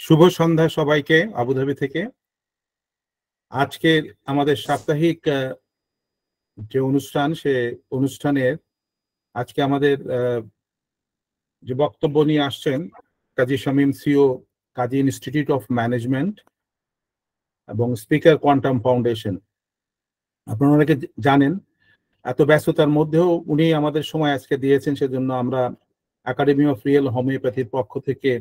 শুভ সন্ধ্যা সবাইকে আবুধাবি থেকে। আজকে আমাদের সাপ্তাহিক যে অনুষ্ঠান, সে অনুষ্ঠানের আজকে আমাদের যে বক্তব্য নিয়ে আসছেন Kazi Shamim, CEO, Kazi Institute of Management এবং স্পিকার কোয়ান্টাম ফাউন্ডেশন। আপনারা অনেকে জানেন, এত ব্যস্ততার মধ্যেও উনি আমাদের সময় আজকে দিয়েছেন, সেজন্য আমরা একাডেমি অফ রিয়েল হোমিওপ্যাথির পক্ষ থেকে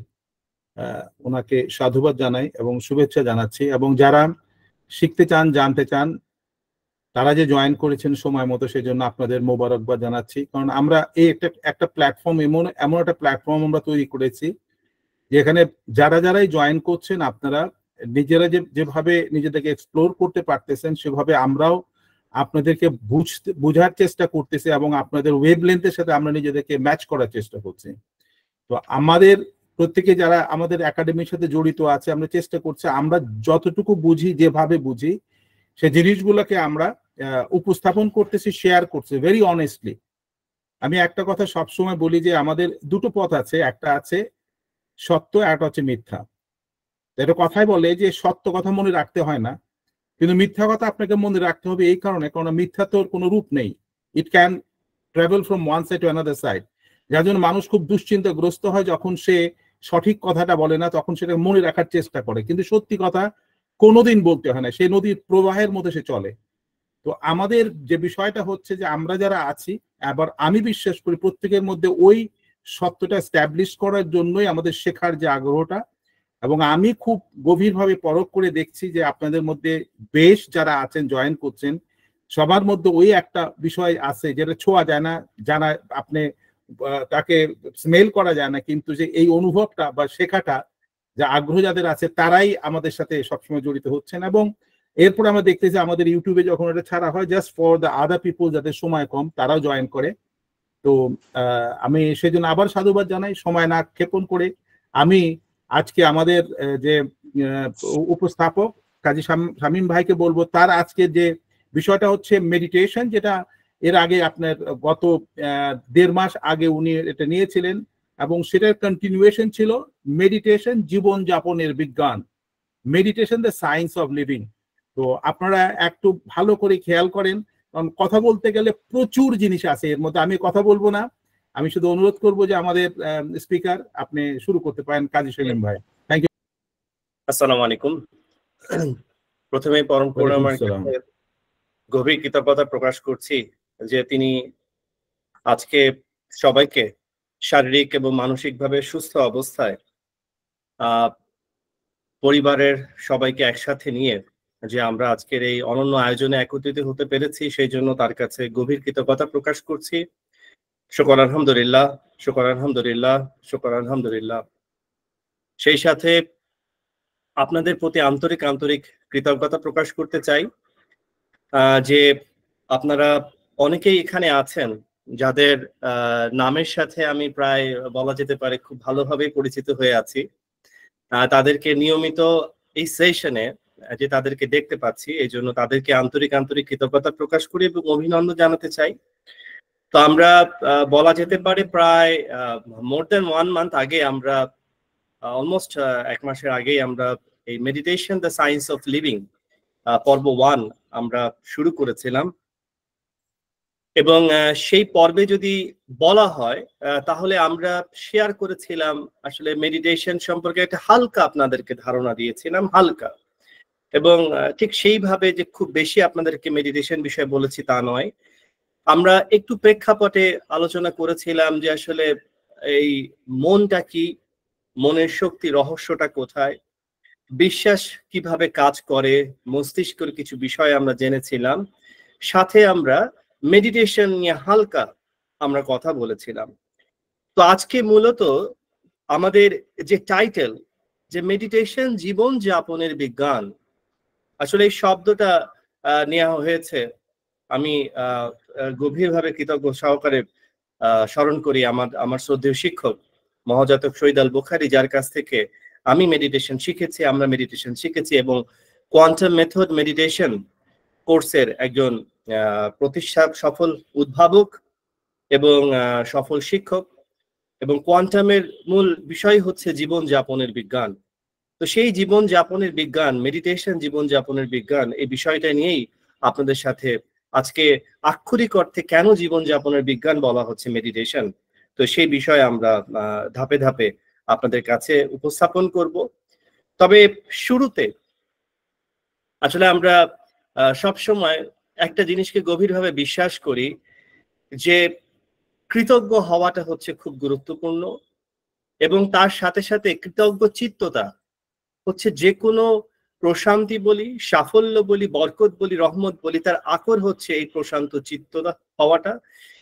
ওনাকে সাধুবাদ জানাই এবং শুভেচ্ছা জানাচ্ছি। এবং যারা শিখতে চান, জানতে চান, তারা যে জয়েন করেছেন সময় মতো, সেই জন্য আপনাদের মোবারকবাদ জানাচ্ছি। কারণ আমরা এই একটা প্ল্যাটফর্ম, এমন একটা প্ল্যাটফর্ম আমরা তৈরি করেছি যেখানে যারাই জয়েন করছেন, আপনারা নিজেরা যেভাবে নিজেদেরকে এক্সপ্লোর করতে পারতেছেন, সেভাবে আমরাও আপনাদেরকে বুঝার চেষ্টা করতেছি এবং আপনাদের ওয়েভ লেন্থের সাথে আমরা নিজেদেরকে ম্যাচ করার চেষ্টা করছি। তো আমাদের প্রত্যেকে যারা আমাদের একাডেমির সাথে জড়িত আছে, আমরা চেষ্টা করছি আমরা যতটুকু বুঝি, যেভাবে বুঝি, সে জিনিসগুলোকে আমরা উপস্থাপন করতেছি, শেয়ার করছি ভেরি অনেস্টলি। আমি একটা কথা সবসময় বলি যে আমাদের দুটো পথ আছে, একটা আছে সত্য, একটা হচ্ছে মিথ্যা। এটা কথাই বলে যে সত্য কথা মনে রাখতে হয় না, কিন্তু মিথ্যা কথা আপনাকে মনে রাখতে হবে এই কারণে, কারণ মিথ্যা তোর কোনো রূপ নেই। It can travel from one side to another side. যার জন্য মানুষ খুব দুশ্চিন্তাগ্রস্ত হয় যখন সে সঠিক কথাটা বলে না, তখন সেটা মনে রাখার চেষ্টা করে, কিন্তু সত্যি কথা কোনোদিন বলতে হয় না, সেই নদীর প্রবাহের মধ্যে সে চলে। তো আমাদের যে বিষয়টা হচ্ছে যে আমরা যারা আছি, আবার আমি বিশ্বাস করি প্রত্যেকের মধ্যে ওই সত্যটা এস্টাবলিশ করার জন্যই আমাদের শেখার যে আগ্রহটা। এবং আমি খুব গভীরভাবে পরখ করে দেখছি যে আপনাদের মধ্যে বেশ যারা আছেন, জয়েন করছেন, সবার মধ্যে ওই একটা বিষয় আছে যেটা ছোঁয়া যায় না, জানা আপনি তাকে স্মেল করা যায় না, কিন্তু যে এই অনুভবটা বা শেখাটা, যা আগ্রহ যাদের আছে, তারাই আমাদের সাথে সবসময় জড়িত হচ্ছেন। এবং এরপর আমরা দেখতেছি আমাদের ইউটিউবে যখন এটা ছাড়া হয়, just for the other people, যাদের সময় কম, তারাও জয়েন করে। তো আমি সেজন্য আবার সাধুবাদ জানাই। সময় না ক্ষেপণ করে আমি আজকে আমাদের যে উপস্থাপক কাজী শামীম ভাইকে বলবো, তার আজকে যে বিষয়টা হচ্ছে মেডিটেশন, যেটা এর আগে আপনার গত 1.5 মাস আগে উনি এটা নিয়েছিলেন, এবং সেটার কন্টিনিউয়েশন ছিল মেডিটেশন জীবন যাপনের বিজ্ঞান, meditation the science of living. তো আপনারা একটু ভালো করে খেয়াল করেন, কারণ কথা বলতে গেলে প্রচুর জিনিস আছে এর মধ্যে। আমি কথা বলবো না, আমি শুধু অনুরোধ করবো যে আমাদের স্পিকার আপনি শুরু করতে পারেন, কাজী শামীম ভাই। Thank you. আসসালামু আলাইকুম। প্রথমে পরম করুণাময় গভীর কৃতজ্ঞতা প্রকাশ করছি যে তিনি আজকে সবাইকে শারীরিক এবং মানসিকভাবে সুস্থ অবস্থায় পরিবারের সবাইকে একসাথে নিয়ে যে আমরা আজকের এই অনন্য আয়োজনে একত্রিত হতে পেরেছি, সেই জন্য তার কাছে গভীর কৃতজ্ঞতা প্রকাশ করছি। শুকর আলহামদুলিল্লাহ, শুকর আলহামদুলিল্লাহ, শুকর আলহামদুলিল্লাহ। সেই সাথে আপনাদের প্রতি আন্তরিক কৃতজ্ঞতা প্রকাশ করতে চাই যে আপনারা অনেকেই এখানে আছেন যাদের নামের সাথে আমি প্রায় বলা যেতে পারে খুব ভালোভাবে পরিচিত হয়ে আছি। তাদেরকে নিয়মিত এই সেশনে যে তাদেরকে দেখতে পাচ্ছি, এই জন্য তাদেরকে আন্তরিক কৃতজ্ঞতা প্রকাশ করি এবং অভিনন্দন জানাতে চাই। তো আমরা বলা যেতে পারে প্রায় মোর দেন 1 মান্থ আগে, আমরা অলমোস্ট 1 মাসের আগেই আমরা এই meditation the science of living পর্ব 1 আমরা শুরু করেছিলাম। এবং সেই পর্বে যদি বলা হয় তাহলে আমরা শেয়ার করেছিলাম আসলে মেডিটেশন সম্পর্কে একটা হালকা আপনাদেরকে ধারণা দিয়েছিলাম, হালকা। এবং ঠিক সেইভাবে যে খুব বেশি আপনাদেরকে মেডিটেশন বিষয়ে বলেছি তা নয়, আমরা একটু প্রেক্ষাপটে আলোচনা করেছিলাম যে আসলে এই মনটা কি, মনের শক্তি, রহস্যটা কোথায়, বিশ্বাস কিভাবে কাজ করে, মস্তিষ্কের কিছু বিষয় আমরা জেনেছিলাম। সাথে আমরা মেডিটেশন নিয়ে হালকা আমরা কথা বলেছিলাম। তো আজকে মূলত আমাদের যে টাইটেল, যে মেডিটেশন জীবন যাপনের বিজ্ঞান, আসলে এই শব্দটা নেওয়া হয়েছে, আমি গভীরভাবে কৃতজ্ঞ সহকারে স্মরণ করি আমার শ্রদ্ধেয় শিক্ষক মহাজাতক শহীদ আল বুখারী, যার কাছ থেকে আমি মেডিটেশন শিখেছি, আমরা মেডিটেশন শিখেছি, এবং কোয়ান্টাম মেথড মেডিটেশন কোর্সের একজন সফল উদ্ভাবক এবং সফল শিক্ষক। এবং কোয়ান্টামের মূল বিষয় হচ্ছে জীবন যাপনের বিজ্ঞান। তো সেই জীবন যাপনের বিজ্ঞান, মেডিটেশন জীবন যাপনের বিজ্ঞান, এই বিষয়টা নিয়েই আপনাদের সাথে আজকে আক্ষরিক অর্থে কেন জীবন যাপনের বিজ্ঞান বলা হচ্ছে মেডিটেশন, তো সেই বিষয়ে আমরা ধাপে ধাপে আপনাদের কাছে উপস্থাপন করব। তবে শুরুতে আসলে আমরা সব সময় একটা জিনিসকে গভীরভাবে বিশ্বাস করি যে কৃতজ্ঞ হওয়াটা হচ্ছে খুব গুরুত্বপূর্ণ, এবং তার সাথে সাথে কৃতজ্ঞ চিত্ততা হচ্ছে যে কোনো প্রশান্তি বলি, সাফল্য বলি, বরকত বলি, রহমত বলি, তার আকর হচ্ছে এই প্রশান্ত চিত্ততা হওয়াটা।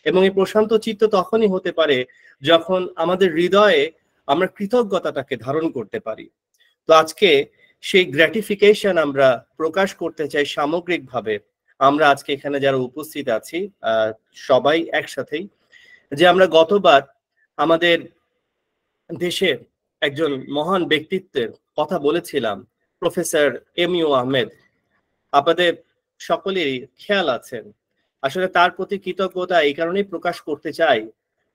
এবং এই প্রশান্ত চিত্ত তখনই হতে পারে যখন আমাদের হৃদয়ে আমরা কৃতজ্ঞতাটাকে ধারণ করতে পারি। তো আজকে সেই গ্র্যাটিফিকেশন আমরা প্রকাশ করতে চাই সামগ্রিকভাবে। আমরা আজকে এখানে যারা উপস্থিত আছি সবাই একসাথেই, যে আমরা গতবার আমাদের দেশের একজন মহান ব্যক্তিত্বের কথা বলেছিলাম, প্রফেসর এমইউ আহমেদ। আপনাদের সকলেরই খেয়াল আছেন, আসলে তার প্রতি কৃতজ্ঞতা এই কারণেই প্রকাশ করতে চাই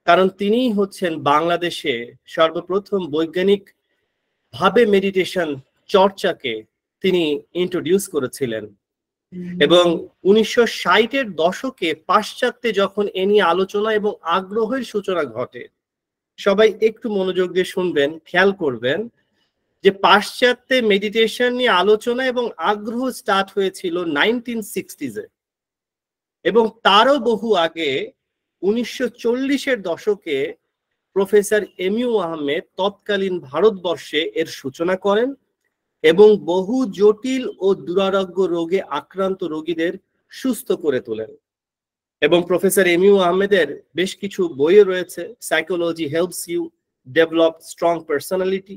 কারণ তিনিই হচ্ছেন বাংলাদেশে সর্বপ্রথম বৈজ্ঞানিক ভাবে মেডিটেশন চর্চাকে তিনি ইন্ট্রোডিউস করেছিলেন। এবং 1960-এর দশকে পাশ্চাত্যে যখন এ নিয়ে আলোচনা এবং আগ্রহের সূচনা ঘটে, সবাই একটু মনোযোগ দিয়ে শুনবেন, খেয়াল করবেন যে পাশ্চাত্যে মেডিটেশন নিয়ে আলোচনা এবং আগ্রহ স্টার্ট হয়েছিল 1960s-এ, এবং তারও বহু আগে 1940-এর দশকে প্রফেসর এমইউ আহমেদ তৎকালীন ভারতবর্ষে এর সূচনা করেন এবং বহু জটিল ও দুরারোগ্য রোগে আক্রান্ত রোগীদের সুস্থ করে তোলেন। এবং প্রফেসর এমইউ আহমেদের বেশ কিছু বইও রয়েছে, psychology helps you develop strong personality,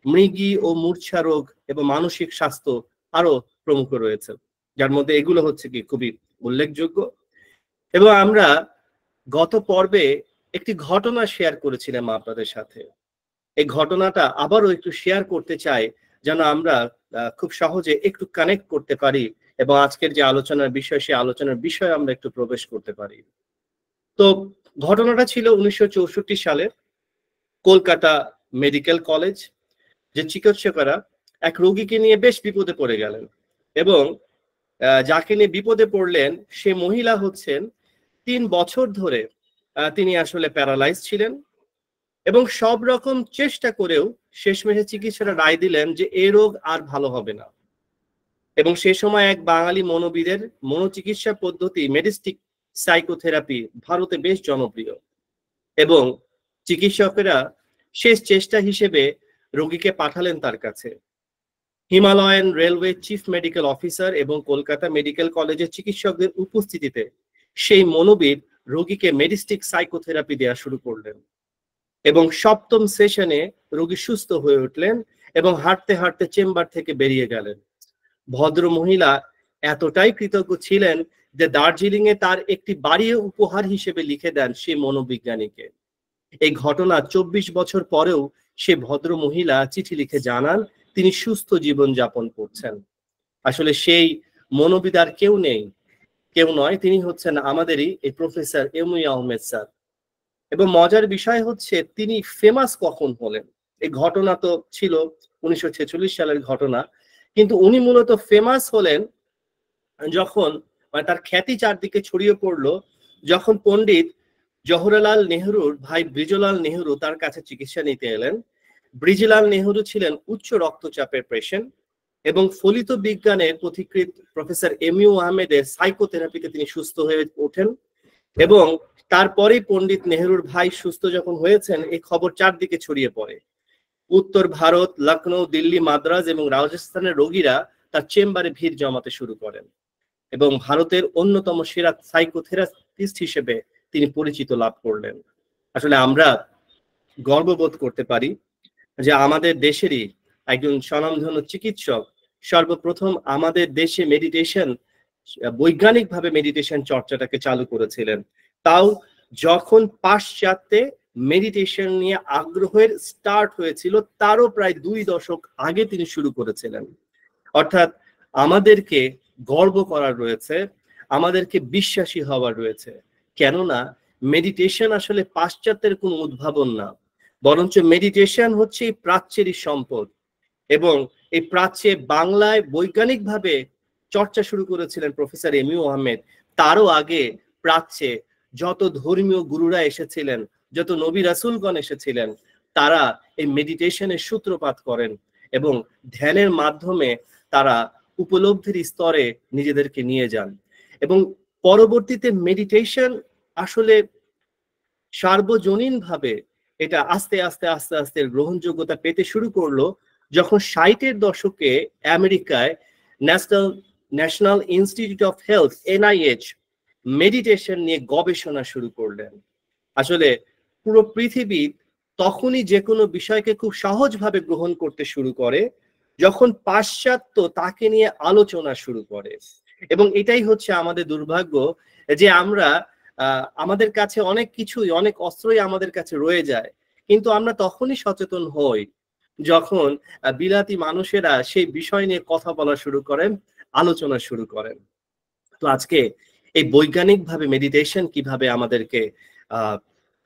মৃগী ও মূর্ছা রোগ এবং মানসিক স্বাস্থ্য, আরো প্রমুখ রয়েছে, যার মধ্যে এগুলো হচ্ছে কি খুবই উল্লেখযোগ্য। এবং আমরা গত পর্বে একটি ঘটনা শেয়ার করেছিলাম আপনাদের সাথে। এই ঘটনাটা আবারও একটু শেয়ার করতে চাই যেন আমরা খুব সহজে একটু কানেক্ট করতে পারি এবং আজকের যে আলোচনার বিষয়, সেই আলোচনার বিষয়ে আমরা একটু প্রবেশ করতে পারি। তো ঘটনাটা ছিল 1964 সালে কলকাতা মেডিকেল কলেজ, যে চিকিৎসকেরা এক রোগীকে নিয়ে বেশ বিপদে পড়ে গেলেন, এবং যাকে নিয়ে বিপদে পড়লেন সে মহিলা হচ্ছেন 3 বছর ধরে তিনি আসলে প্যারালাইজ ছিলেন, এবং সব রকম চেষ্টা করেও শেষমেশে চিকিৎসকরা রায় দিলেন যে এই রোগ আর ভালো হবে না। এবং সে সময় এক বাঙালি মনোবিদের মনোচিকিৎসা পদ্ধতি মেডিস্টিক সাইকোথেরাপি ভারতে বেশ জনপ্রিয়, এবং চিকিৎসকেরা শেষ চেষ্টা হিসেবে রোগীকে পাঠালেন তার কাছে। Himalayan railway chief medical officer এবং কলকাতা মেডিকেল কলেজের চিকিৎসকদের উপস্থিতিতে সেই মনোবিদ রোগীকে মেডিস্টিক সাইকোথেরাপি দেওয়া শুরু করলেন, এবং 7ম সেশনে রোগী সুস্থ হয়ে উঠলেন এবং হাঁটতে হাঁটতে চেম্বার থেকে বেরিয়ে গেলেন। ভদ্র মহিলা এতটাই কৃতজ্ঞ ছিলেন যে দার্জিলিং এ তার একটি বাড়ি উপহার হিসেবে লিখে দেন সেই মনোবিজ্ঞানীকে। এই ঘটনা 24 বছর পরেও সে ভদ্র মহিলা চিঠি লিখে জানান তিনি সুস্থ জীবন যাপন করছেন। আসলে সেই মনোবিদ আর কেউ নয়, তিনি হচ্ছেন আমাদেরই এই প্রফেসর এমইউ আহমেদ স্যার। এবং মজার বিষয় হচ্ছে তিনি ফেমাস কখন হলেন। এই ঘটনা তো ছিল 1946 সালের ঘটনা, কিন্তু উনি মূলত ফেমাস হলেন যখন তার খ্যাতি চারদিকে ছড়িয়ে পড়লো যখন পণ্ডিত জওহরলাল নেহরুর ভাই ব্রিজলাল নেহরু তার কাছে চিকিৎসা নিতে এলেন। ব্রিজলাল নেহরু ছিলেন উচ্চ রক্তচাপের পেশেন্ট, এবং ফলিত বিজ্ঞানের পথিকৃৎ প্রফেসর এমইউ আহমেদের সাইকোথেরাপিতে তিনি সুস্থ হয়ে ওঠেন, এবং তারপরেই পণ্ডিত নেহরুর ভাই সুস্থ যখন হয়েছেন এই খবর চারদিকে ছড়িয়ে পড়ে। উত্তর ভারত, লখনৌ, দিল্লি, মাদ্রাজ এবং রাজস্থানের রোগীরা তার চেম্বারে ভিড় জমাতে শুরু করেন, এবং ভারতের অন্যতম সেরা সাইকোথেরাপিস্ট হিসেবে তিনি পরিচিত লাভ করলেন। আসলে আমরা গর্ববোধ করতে পারি যে আমাদের দেশেরই একজন স্বনামধন্য চিকিৎসক সর্বপ্রথম আমাদের দেশে মেডিটেশন, বৈজ্ঞানিকভাবে মেডিটেশন চর্চাটাকে চালু করেছিলেন, তাও যখন পাশ্চাত্যে মেডিটেশন নিয়ে আগ্রহের স্টার্ট হয়েছিল তারও প্রায় 2 দশক আগে তিনি শুরু করেছিলেন। অর্থাৎ আমাদেরকে গর্ব করার রয়েছে, আমাদেরকে বিশ্বাসী হওয়ার রয়েছে, কেননা মেডিটেশন আসলে পাশ্চাত্যের কোনো উদ্ভাবন না, বরঞ্চ মেডিটেশন হচ্ছে প্রাচ্যেরই সম্পদ। এবং এই প্রাচ্যে বাংলায় বৈজ্ঞানিকভাবে চর্চা শুরু করেছিলেন প্রফেসর এমিউ আহমেদ। তারও আগে প্রাচ্যে যত ধর্মীয় গুরুরা এসেছিলেন, যত নবী রাসূলগণ এসেছিলেন, তারা এই মেডিটেশনের সূত্রপাত করেন এবং ধ্যানের মাধ্যমে তারা উপলব্ধির স্তরে নিজেদেরকে নিয়ে যান। এবং পরবর্তীতে মেডিটেশন আসলে সার্বজনীনভাবে এটা আস্তে আস্তে আস্তে আস্তে গ্রহণযোগ্যতা পেতে শুরু করলো যখন 60-এর দশকে আমেরিকায় national institute of health NIH meditation নিয়ে গবেষণা শুরু করলেন। আসলে পুরো পৃথিবী তখনই যে কোনো বিষয়কে খুব সহজভাবে গ্রহণ করতে শুরু করে যখন পাশ্চাত্য তাকে নিয়ে আলোচনা শুরু করে। এবং এটাই হচ্ছে আমাদের দুর্ভাগ্য যে আমরা আমাদের কাছে অনেক কিছুই, অনেক অস্ত্রই আমাদের কাছে রয়ে যায়, কিন্তু আমরা তখনই সচেতন হই যখন বিলাতি মানুষেরা সেই বিষয় নিয়ে কথা বলা শুরু করেন, আলোচনা শুরু করেন। তো আজকে এই বৈজ্ঞানিকভাবে মেডিটেশন কিভাবে আমাদেরকে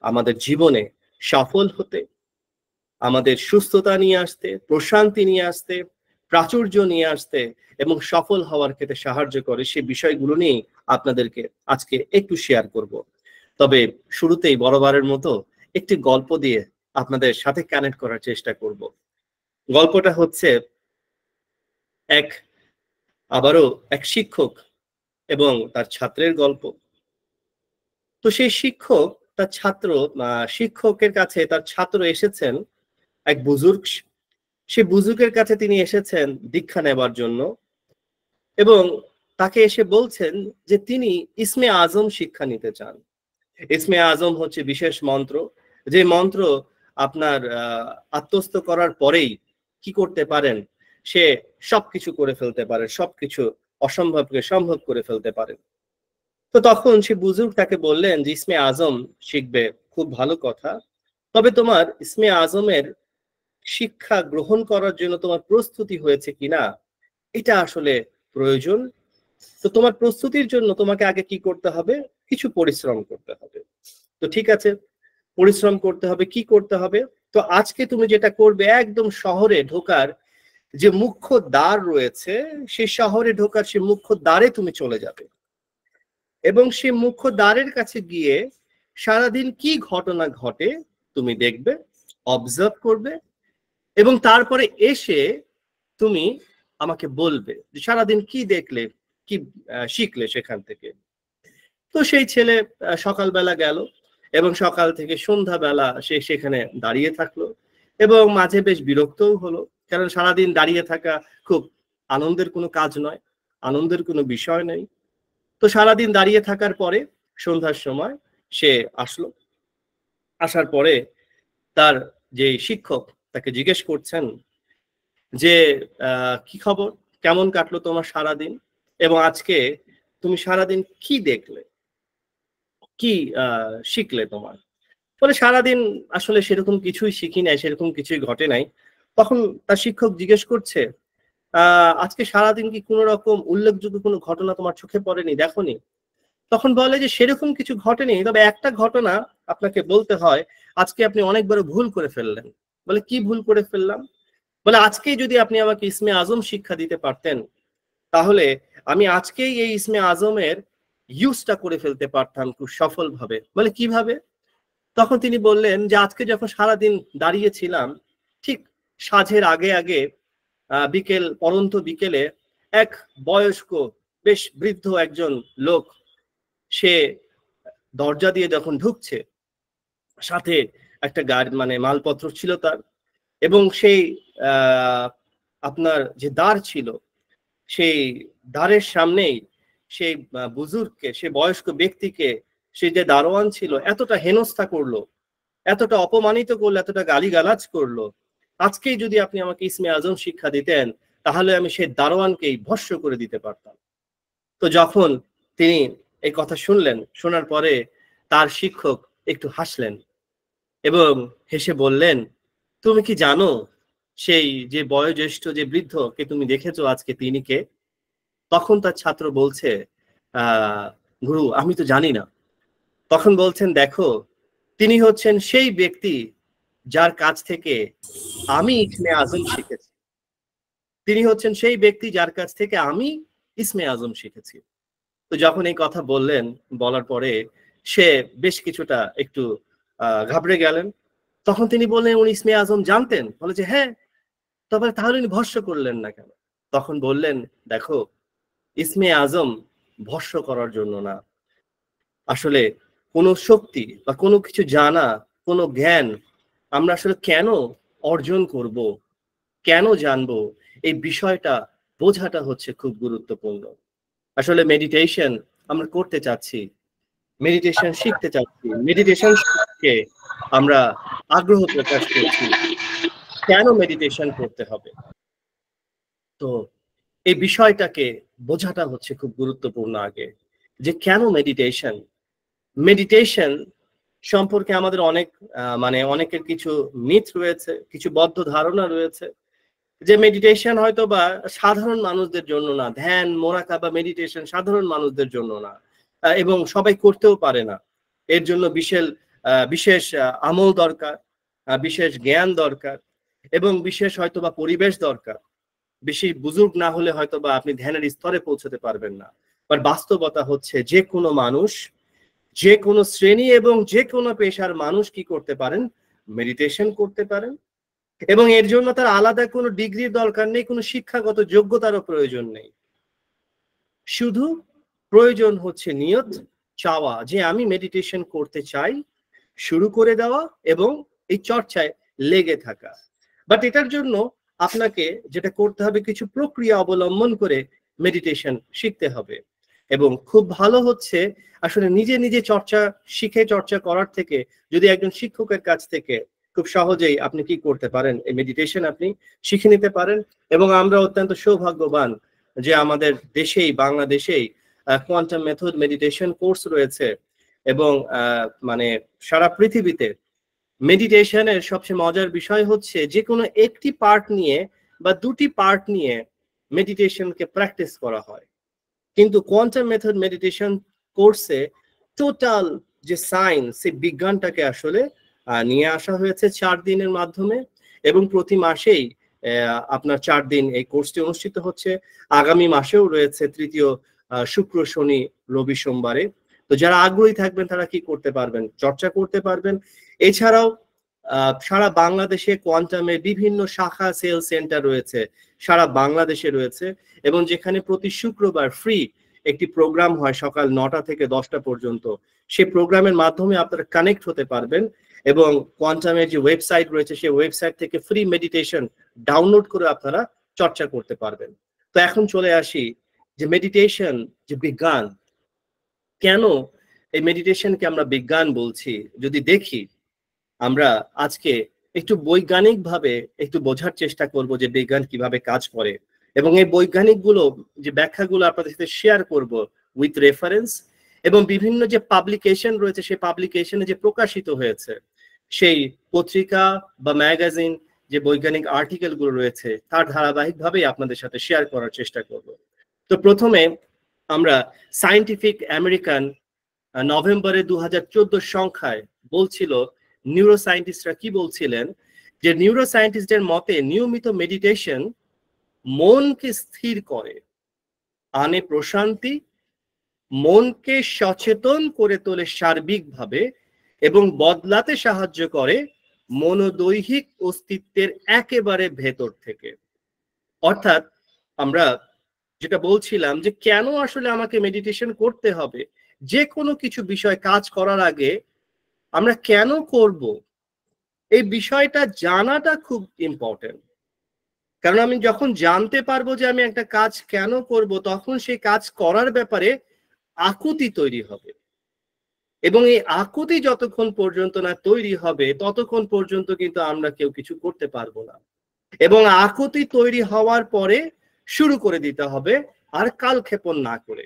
আমাদের জীবনে সফল হতে, আমাদের সুস্থতা নিয়ে আসতে, প্রশান্তি নিয়ে আসতে, প্রাচুর্য নিয়ে আসতে এবং সফল হওয়ার ক্ষেত্রে সাহায্য করে, সে বিষয়গুলো নিয়ে আপনাদেরকে আজকে একটু শেয়ার করব। তবে শুরুতেই বরাবরের মতো একটি গল্প দিয়ে আপনাদের সাথে কানেক্ট করার চেষ্টা করব। গল্পটা হচ্ছে আবারও এক শিক্ষক এবং তার ছাত্রের গল্প। তো সেই শিক্ষক তার শিক্ষকের কাছে তার ছাত্র এসেছেন, এক বুজুর্গ। সে বুজুর্গের কাছে তিনি এসেছেন দীক্ষা নেবার জন্য এবং তাকে এসে বলছেন যে তিনি ইসমে আজম শিক্ষা নিতে চান। ইসমে আজম হচ্ছে বিশেষ মন্ত্র, যে মন্ত্র আপনার আত্মস্থ করার পরেই কি করতে পারেন, সে সবকিছু করে ফেলতে পারে, সবকিছু অসম্ভবকে সম্ভব করে ফেলতে পারেন। তো তখন সে বুজুর্গ তাকে বললেন যে ইসমে আজম শিখবে, খুব ভালো কথা, তবে তোমার ইসমে আজমের শিক্ষা গ্রহণ করার জন্য তোমার প্রস্তুতি হয়েছে কিনা এটা আসলে প্রয়োজন। তো তোমার প্রস্তুতির জন্য তোমাকে আগে কি করতে হবে, কিছু পরিশ্রম করতে হবে। তো ঠিক আছে, পরিশ্রম করতে হবে, কি করতে হবে? তো আজকে তুমি যেটা করবে, একদম শহরে ঢোকার যে মুখ্য দ্বার রয়েছে, সেই শহরে ঢোকার সেই মুখ্য দ্বারে তুমি চলে যাবে এবং সেই মুখ্য দ্বারের কাছে গিয়ে সারাদিন কি ঘটনা ঘটে তুমি দেখবে, অবজার্ভ করবে এবং তারপরে এসে তুমি আমাকে বলবে যে সারাদিন কি দেখলে, কি শিখলে সেখান থেকে। তো সেই ছেলে সকালবেলা গেল এবং সকাল থেকে সন্ধ্যাবেলা সে সেখানে দাঁড়িয়ে থাকলো এবং মাঝে বেশ বিরক্তও হলো, কারণ সারাদিন দাঁড়িয়ে থাকা খুব আনন্দের কোনো কাজ নয়, আনন্দের কোনো বিষয় নেই। তো সারাদিন দাঁড়িয়ে থাকার পরে সন্ধ্যার সময় সে আসলো। আসার পরে তার যে শিক্ষক তাকে জিজ্ঞেস করছেন যে কি খবর, কেমন কাটলো তোমার সারাদিন এবং আজকে তুমি সারাদিন কি দেখলে, কি শিখলে তোমার? বলে সারাদিন আসলে সেরকম কিছুই শিখি নাই, সেরকম কিছুই ঘটে নাই। তখন তার শিক্ষক জিজ্ঞেস করছে আজকে সারাদিন কি কোনো রকম উল্লেখযোগ্য কোনো ঘটনা তোমার চোখে পড়েনি, দেখোনি? তখন বলে যে সেরকম কিছু ঘটেনি, তবে একটা ঘটনা আপনাকে বলতে হয়, আজকে আপনি অনেকবার ভুল করে ফেললেন। বলে কি ভুল করে ফেললাম? বলে আজকেই যদি আপনি আমাকে ইসমে আজম শিক্ষা দিতে পারতেন তাহলে আমি আজকেই এই ইসমে আজমের ইউজটা করে ফেলতে পারতাম খুব সফলভাবে। বলে কিভাবে? তখন তিনি বললেন যে আজকে যখন সারাদিন দাঁড়িয়েছিলাম, ঠিক সাঁঝের আগে আগে পরন্ত বিকেলে এক বয়স্ক বেশ বৃদ্ধ একজন লোক সে দরজা দিয়ে যখন ঢুকছে, সাথে একটা গাড়ি মানে মালপত্র ছিল তার, এবং সেই আপনার যে দ্বার ছিল সেই দ্বারের সামনেই সেই বুজুর্গকে, সে বয়স্ক ব্যক্তিকে সে যে দারোয়ান ছিল এতটা হেনস্থা করলো, এতটা অপমানিত করলো, এতটা গালিগালাজ করলো। আজকেই যদি আপনি আমাকে ইসমে আজম শিক্ষা দিতেন তাহলে আমি সেই দারোয়ানকেই ভস্ম করে দিতে পারতাম। তো যখন তিনি এই কথা শুনলেন, শোনার পরে তার শিক্ষক একটু হাসলেন এবং হেসে বললেন, তুমি কি জানো সেই যে বয়োজ্যেষ্ঠ যে বৃদ্ধকে তুমি দেখেছো আজকে তিনি কে? তখন তার ছাত্র বলছে গুরু আমি তো জানি না। তখন বলছেন, দেখো তিনি হচ্ছেন সেই ব্যক্তি যার কাছ থেকে আমি ইসমে আজম শিখেছি। তিনি হচ্ছেন সেই ব্যক্তি যার কাছ থেকে আমি ইসমে আজম শিখেছি। তো যখন এই কথা বললেন, বলার পরে সে বেশ কিছুটা একটু ঘাবড়ে গেলেন। তখন তিনি বললেন উনি ইসমে আজম জানতেন? বলে যে হ্যাঁ। তবে তাহলে উনি ভস্য করলেন না কেন? তখন বললেন, দেখো, ইসমে আজম ভস্য করার জন্য না। আসলে কোনো শক্তি বা কোনো কিছু জানা, কোনো জ্ঞান আমরা আসলে কেন অর্জন করব, কেন জানবো, এই বিষয়টা বোঝাটা হচ্ছে খুব গুরুত্বপূর্ণ। আসলে মেডিটেশন আমরা করতে চাচ্ছি, মেডিটেশন শিখতে চাচ্ছি, মেডিটেশন শিখতে আমরা আগ্রহ প্রকাশ করছি। কেন মেডিটেশন করতে হবে? তো এই বিষয়টাকে বোঝাটা হচ্ছে খুব গুরুত্বপূর্ণ আগে, যে কেন মেডিটেশন। মেডিটেশন সম্পর্কে আমাদের অনেক মানে অনেকের কিছু মিথ রয়েছে, কিছু বদ্ধ ধারণা রয়েছে, যে মেডিটেশন হয়তো বা সাধারণ মানুষদের জন্য না, ধ্যান, মোরাকাবা, মেডিটেশন সাধারণ মানুষদের জন্য না, এবং সবাই করতেও পারে না। এর জন্য বিশেষ আমল দরকার, বিশেষ জ্ঞান দরকার, এবং বিশেষ হয়তো বা পরিবেশ দরকার। বেশি বুজুর্গ না হলে হয়তো বা আপনি ধ্যানের স্তরে পৌঁছতে পারবেন না। বাট বাস্তবতা হচ্ছে যে কোনো মানুষ, যে কোনো শ্রেণী এবং যে কোনো পেশার মানুষ কি করতে পারেন? মেডিটেশন করতে পারেন। এবং এর জন্য তার আলাদা কোনো ডিগ্রির দরকার নেই, কোনো শিক্ষাগত যোগ্যতারও প্রয়োজন নেই। শুধু প্রয়োজন হচ্ছে নিয়ত, চাওয়া, যে আমি মেডিটেশন করতে চাই, শুরু করে দেওয়া এবং এই চর্চায় লেগে থাকা। বাট এটার জন্য আপনাকে যেটা করতে হবে, কিছু প্রক্রিয়া অবলম্বন করে মেডিটেশন শিখতে হবে। এবং খুব ভালো হচ্ছে আসলে নিজে নিজে শিখে চর্চা করার থেকে যদি একজন শিক্ষকের কাছ থেকে খুব সহজেই আপনি কি করতে পারেন, এই মেডিটেশন আপনি শিখে নিতে পারেন। এবং আমরা অত্যন্ত সৌভাগ্যবান যে আমাদের দেশেই, বাংলাদেশেই কোয়ান্টাম মেথড মেডিটেশন কোর্স রয়েছে। এবং মানে সারা পৃথিবীতে মেডিটেশনের সবচেয়ে মজার বিষয় হচ্ছে যে কোনো একটি পার্ট নিয়ে বা দুটি পার্ট নিয়ে মেডিটেশনকে প্র্যাকটিস করা হয়। কিন্তু কোয়ান্টাম মেথড মেডিটেশন কোর্সে টোটাল যে সায়েন্স, সেই বিজ্ঞানটাকে আসলে নিয়ে আসা হয়েছে 4 দিনের মাধ্যমে। এবং প্রতি মাসেই আপনার 4 দিন এই কোর্সটি অনুষ্ঠিত হচ্ছে। আগামী মাসেও রয়েছে তৃতীয় শুক্র, শনি, রবি, সোমবারে। তো যারা আগ্রহী থাকবেন তারা কি করতে পারবেন? চর্চা করতে পারবেন। এছাড়াও সারা বাংলাদেশে কোয়ান্টামের বিভিন্ন শাখা সেল সেন্টার রয়েছে, সারা বাংলাদেশে রয়েছে। এবং যেখানে প্রতি শুক্রবার ফ্রি একটি প্রোগ্রাম হয় সকাল 9টা থেকে 10টা পর্যন্ত। সেই প্রোগ্রামের মাধ্যমে আপনারা কানেক্ট হতে পারবেন এবং কোয়ান্টামের যে ওয়েবসাইট রয়েছে সেই ওয়েবসাইট থেকে ফ্রি মেডিটেশন ডাউনলোড করে আপনারা চর্চা করতে পারবেন। তো এখন চলে আসি যে মেডিটেশন যে বিজ্ঞান, কেন এই মেডিটেশনকে আমরা বিজ্ঞান বলছি। যদি দেখি, আমরা আজকে একটু বৈজ্ঞানিকভাবে একটু বোঝার চেষ্টা করব যে বিজ্ঞান কিভাবে কাজ করে, এবং এই বৈজ্ঞানিকগুলো যে ব্যাখ্যাগুলো আপনাদের সাথে শেয়ার করব উইথ রেফারেন্স। এবং বিভিন্ন যে পাবলিকেশন রয়েছে সেই পাবলিকেশনে যে প্রকাশিত হয়েছে সেই পত্রিকা বা ম্যাগাজিন, যে বৈজ্ঞানিক আর্টিকেলগুলো রয়েছে তার ধারাবাহিকভাবেই আপনাদের সাথে শেয়ার করার চেষ্টা করব। তো প্রথমে আমরা সায়েন্টিফিক আমেরিকান নভেম্বরে 2014 সংখ্যায় বলছিল, নিউরোসায়েন্টিস্টরা কি বলছিলেন, যে নিউরোসায়েন্টিস্টদের মতে নিয়মিত মেডিটেশন মনকে স্থির করে, আনে প্রশান্তি, মনকে সচেতন করে তোলে সার্বিকভাবে এবং বদলাতে সাহায্য করে মনোদৈহিক অস্তিত্বের একেবারে ভেতর থেকে। অর্থাৎ আমরা যেটা বলছিলাম যে কেন আসলে আমাকে মেডিটেশন করতে হবে, যে কোনো কিছু বিষয় কাজ করার আগে আমরা কেন করব, এই বিষয়টা জানাটা খুব ইম্পর্টেন্ট। কারণ আমি যখন জানতে পারবো যে আমি একটা কাজ কেন করব, তখন সেই কাজ করার ব্যাপারে আকুতি তৈরি হবে। এবং এই আকুতি যতক্ষণ পর্যন্ত না তৈরি হবে ততক্ষণ পর্যন্ত কিন্তু আমরা কেউ কিছু করতে পারবো না। এবং আকুতি তৈরি হওয়ার পরে শুরু করে দিতে হবে, আর কালক্ষেপণ না করে।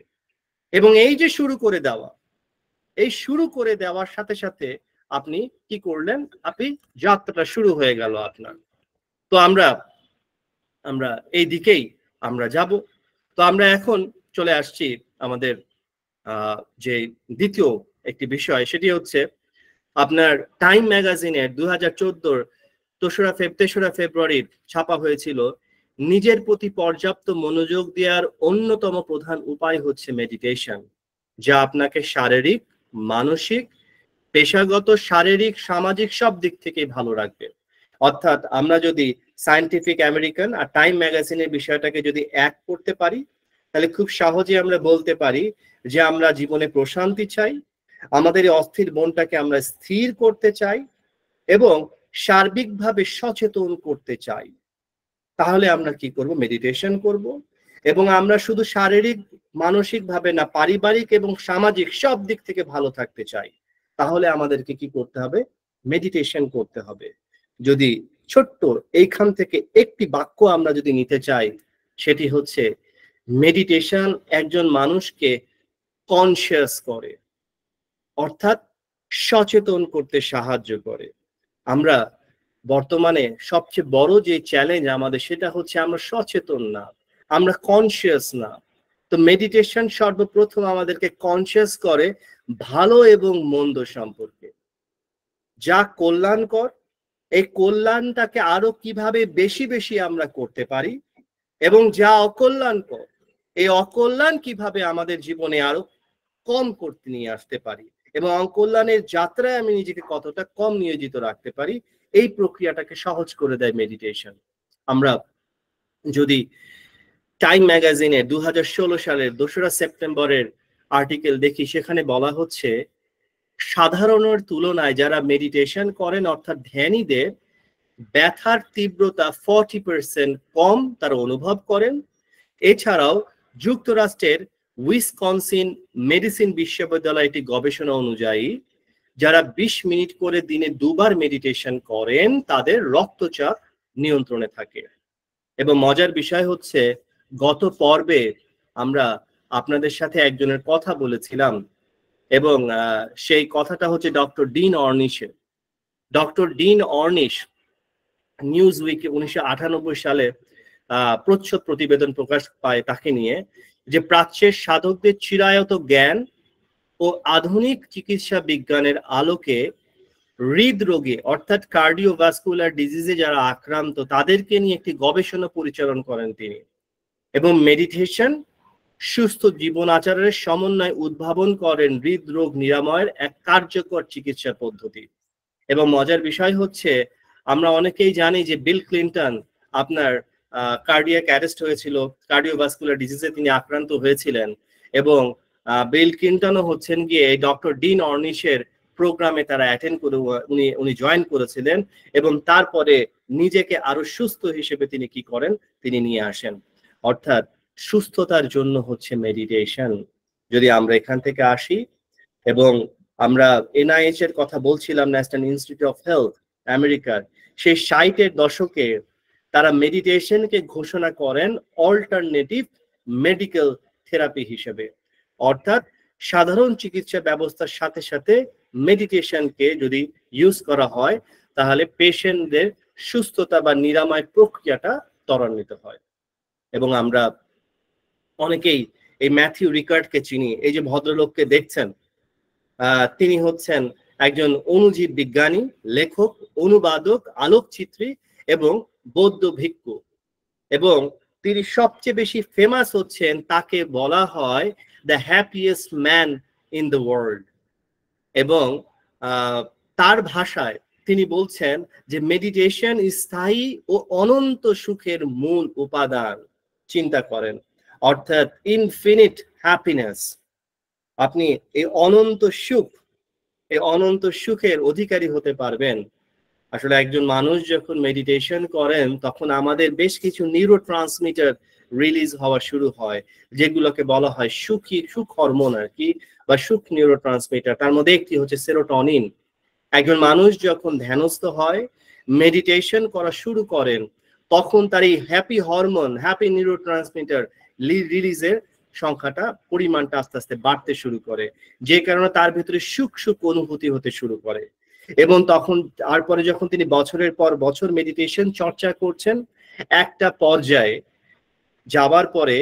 এবং এই যে শুরু করে দেওয়া, এই শুরু করে দেওয়ার সাথে সাথে আপনি কি করলেন, আপনি যাত্রাটা শুরু হয়ে গেল আপনার। তো আমরা এই দিকেই আমরা যাব। তো আমরা এখন চলে আসছি আমাদের যে দ্বিতীয় একটি বিষয়, সেটি হচ্ছে আপনার টাইম ম্যাগাজিনের 2014 তেসরা ফেব্রুয়ারির ছাপা হয়েছিল নিজের প্রতি পর্যাপ্ত মনোযোগ দেওয়ার অন্যতম প্রধান উপায় হচ্ছে মেডিটেশন, যা আপনাকে শারীরিক, মানসিক, পেশাগত, শারীরিক, সামাজিক সব দিক থেকে ভালো রাখবে। অর্থাৎ আমরা যদি সায়েন্টিফিক আমেরিকান আর টাইম ম্যাগাজিনের বিষয়টাকে যদি এক করতে পারি, তাহলে খুব সহজে আমরা বলতে পারি যে আমরা জীবনে প্রশান্তি চাই, আমাদের এই অস্থির মনটাকে আমরা স্থির করতে চাই এবং সার্বিকভাবে সচেতন করতে চাই। তাহলে আমরা কি করব? মেডিটেশন করব। এবং আমরা শুধু শারীরিক, মানসিক ভাবে না, পারিবারিক এবং সামাজিক সব দিক থেকে ভালো থাকতে চাই। তাহলে আমাদেরকে কি করতে হবে? মেডিটেশন করতে হবে। যদি ছোট্ট এইখান থেকে একটি বাক্য আমরা যদি নিতে চাই, সেটি হচ্ছে মেডিটেশন একজন মানুষকে কনসিয়াস করে, অর্থাৎ সচেতন করতে সাহায্য করে। আমরা বর্তমানে সবচেয়ে বড় যে চ্যালেঞ্জ আমাদের, সেটা হচ্ছে আমরা সচেতন না, আমরা কনসিয়াস না। তো মেডিটেশন সর্বপ্রথম আমাদেরকে কনসিয়াস করে ভালো এবং মন্দ সম্পর্কে, যা কল্যাণকর, এই কল্যাণটাকে আরো কিভাবে বেশি বেশি আমরা করতে পারি, এবং যা অকল্যাণকর, এই অকল্যাণ কিভাবে আমাদের জীবনে আরো কম করতে নিয়ে আসতে পারি, এবং অকল্যাণের যাত্রায় আমি নিজেকে কতটা কম নিয়োজিত রাখতে পারি, এই প্রক্রিয়াটাকে সহজ করে দেয় মেডিটেশন। আমরা যদি টাইম ম্যাগাজিনের 2016 সালের 2রা সেপ্টেম্বরের আর্টিকেল দেখি, সেখানে বলা হচ্ছে সাধারণের তুলনায় যারা মেডিটেশন করেন, অর্থাৎ ধ্যানীদের ব্যথার তীব্রতা 40% কম তারা অনুভব করেন। এছাড়াও যুক্তরাষ্ট্রের উইসকনসিন মেডিসিন বিশ্ববিদ্যালয় একটি গবেষণা অনুযায়ী যারা 20 মিনিট করে দিনে 2 বার মেডিটেশন করেন, তাদের রক্তচাপ নিয়ন্ত্রণে থাকে। এবং মজার বিষয় হচ্ছে, গত পর্বে আমরা আপনাদের সাথে একজনের কথা বলেছিলাম, এবং সেই কথাটা হচ্ছে ডক্টর ডিন অর্নিশের। ডক্টর ডিন অর্নিশ নিউজ উইকে 1998 সালে প্রচ্ছদ প্রতিবেদন প্রকাশ পায় তাকে নিয়ে, যে প্রাচ্যের সাধকদের চিরায়ত জ্ঞান ও আধুনিক চিকিৎসা বিজ্ঞানের আলোকে হৃদরোগে অর্থাৎ কার্ডিওভাস্কুলার ডিজিজে যারা আক্রান্ত, তাদেরকে নিয়ে একটি গবেষণা পরিচালনা করেন তিনি। এবং মেডিটেশন সুস্থ জীবন আচারের সমন্বয় উদ্ভাবন করেন হৃদরোগ নিরাময়ের এক কার্যকর চিকিৎসা পদ্ধতি। এবং মজার বিষয় হচ্ছে, আমরা অনেকেই জানি যে বিল ক্লিন্টন আপনার কার্ডিয়াক অ্যারেস্ট হয়েছিল, কার্ডিওভাস্কুলার ডিজিজে তিনি আক্রান্ত হয়েছিলেন, এবং বিল ক্লিন্টনও হচ্ছেন গিয়ে ডক্টর ডিন অর্নিশের প্রোগ্রামে তারা অ্যাটেন্ড করে উনি জয়েন করেছিলেন, এবং তারপরে নিজেকে আরো সুস্থ হিসেবে তিনি কি করেন? তিনি নিয়ে আসেন। অর্থাৎ সুস্থতার জন্য হচ্ছে মেডিটেশন। যদি আমরা এখান থেকে আসি, এবং আমরা NIH এর কথা বলছিলাম, ন্যাশনাল ইনস্টিটিউট অফ হেলথ আমেরিকার, সেই 60-এর দশকে তারা মেডিটেশনকে ঘোষণা করেন অল্টারনেটিভ মেডিকেল থেরাপি হিসেবে। অর্থাৎ সাধারণ চিকিৎসা ব্যবস্থার সাথে সাথে মেডিটেশনকে যদি ইউজ করা হয়, তাহলে পেশেন্টদের সুস্থতা বা নিরাময় প্রক্রিয়াটা ত্বরান্বিত হয়। এবং আমরা অনেকেই এই ম্যাথিউ রিকার্ডকে চিনি। এই যে ভদ্রলোককে দেখছেন, তিনি হচ্ছেন একজন অণুজীব বিজ্ঞানী, লেখক, অনুবাদক, আলোকচিত্রী এবং বৌদ্ধ ভিক্ষু। এবং তিনি সবচেয়ে বেশি ফেমাস হচ্ছেন, তাকে বলা হয় the happiest man in the world. এবং তার ভাষায় তিনি বলছেন যে মেডিটেশন স্থায়ী ও অনন্ত সুখের মূল উপাদান। চিন্তা করেন, অর্থাৎ ইনফিনিট হ্যাপিনেস। আপনি এই অনন্ত সুখের অধিকারী হতে পারবেন। আসলে একজন মানুষ যখন মেডিটেশন করেন, তখন আমাদের বেশ কিছু নিউরোট্রান্সমিটার রিলিজ হওয়া শুরু হয়, যেগুলোকে বলা হয় সুখ হরমোন আর কি, বা সুখ নিউরোট্রান্সমিটার। তার মধ্যে একটি হচ্ছে সেরোটোনিন। একজন মানুষ যখন ধ্যানস্থ হয়, মেডিটেশন করা শুরু করেন, তখন তার এই হ্যাপি হরমোন, হ্যাপি নিউরোট্রান্সমিটার রিলিজের সংখ্যাটা, পরিমাণটা আস্তে আস্তে বাড়তে শুরু করে, যে কারণে তার ভিতরে সুখ অনুভূতি হতে শুরু করে। এবং তখন তারপরে যখন তিনি বছরের পর বছর মেডিটেশন চর্চা করছেন, একটা পর্যায়ে যাবার পরে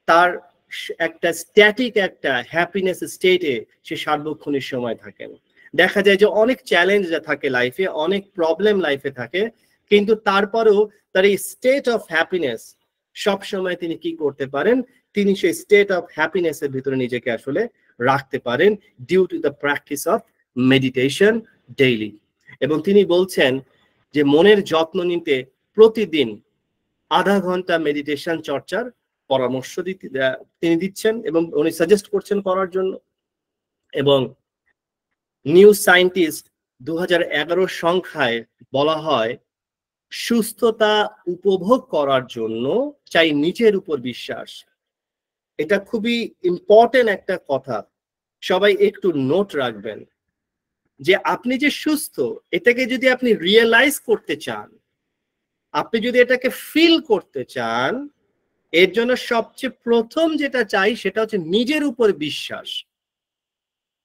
তার একটা স্ট্যাটিক একটা হ্যাপিনেস স্টেটে সে সার্বক্ষণিক সময় থাকেন। দেখা যায় যে অনেক চ্যালেঞ্জ থাকে লাইফে, অনেক প্রবলেম লাইফে থাকে, কিন্তু তারপরেও তার এই স্টেট অফ হ্যাপিনেস, সব সময় তিনি কি করতে পারেন, তিনি সেই স্টেট অফ হ্যাপিনেস এর ভিতরে নিজেকে আসলে রাখতে পারেন due to the practice of meditation daily. এবং তিনি বলছেন যে মনের যত্ন নিতে প্রতিদিন আধা ঘন্টা মেডিটেশন চর্চার পরামর্শ তিনি দিচ্ছেন এবং উনি সাজেস্ট করছেন করার জন্য। এবং নিউ সায়েন্টিস্ট 2011 সংখ্যায় বলা হয়, সুস্থতা উপভোগ করার জন্য চাই নিজের উপর বিশ্বাস। এটা খুবই ইম্পর্টেন্ট একটা কথা, সবাই একটু নোট রাখবেন যে আপনি যে সুস্থ এটাকে যদি আপনি রিয়েলাইজ করতে চান, আপনি যদি এটাকে ফিল করতে চান, এর জন্য সবচেয়ে প্রথম যেটা চাই সেটা হচ্ছে নিজের উপর বিশ্বাস।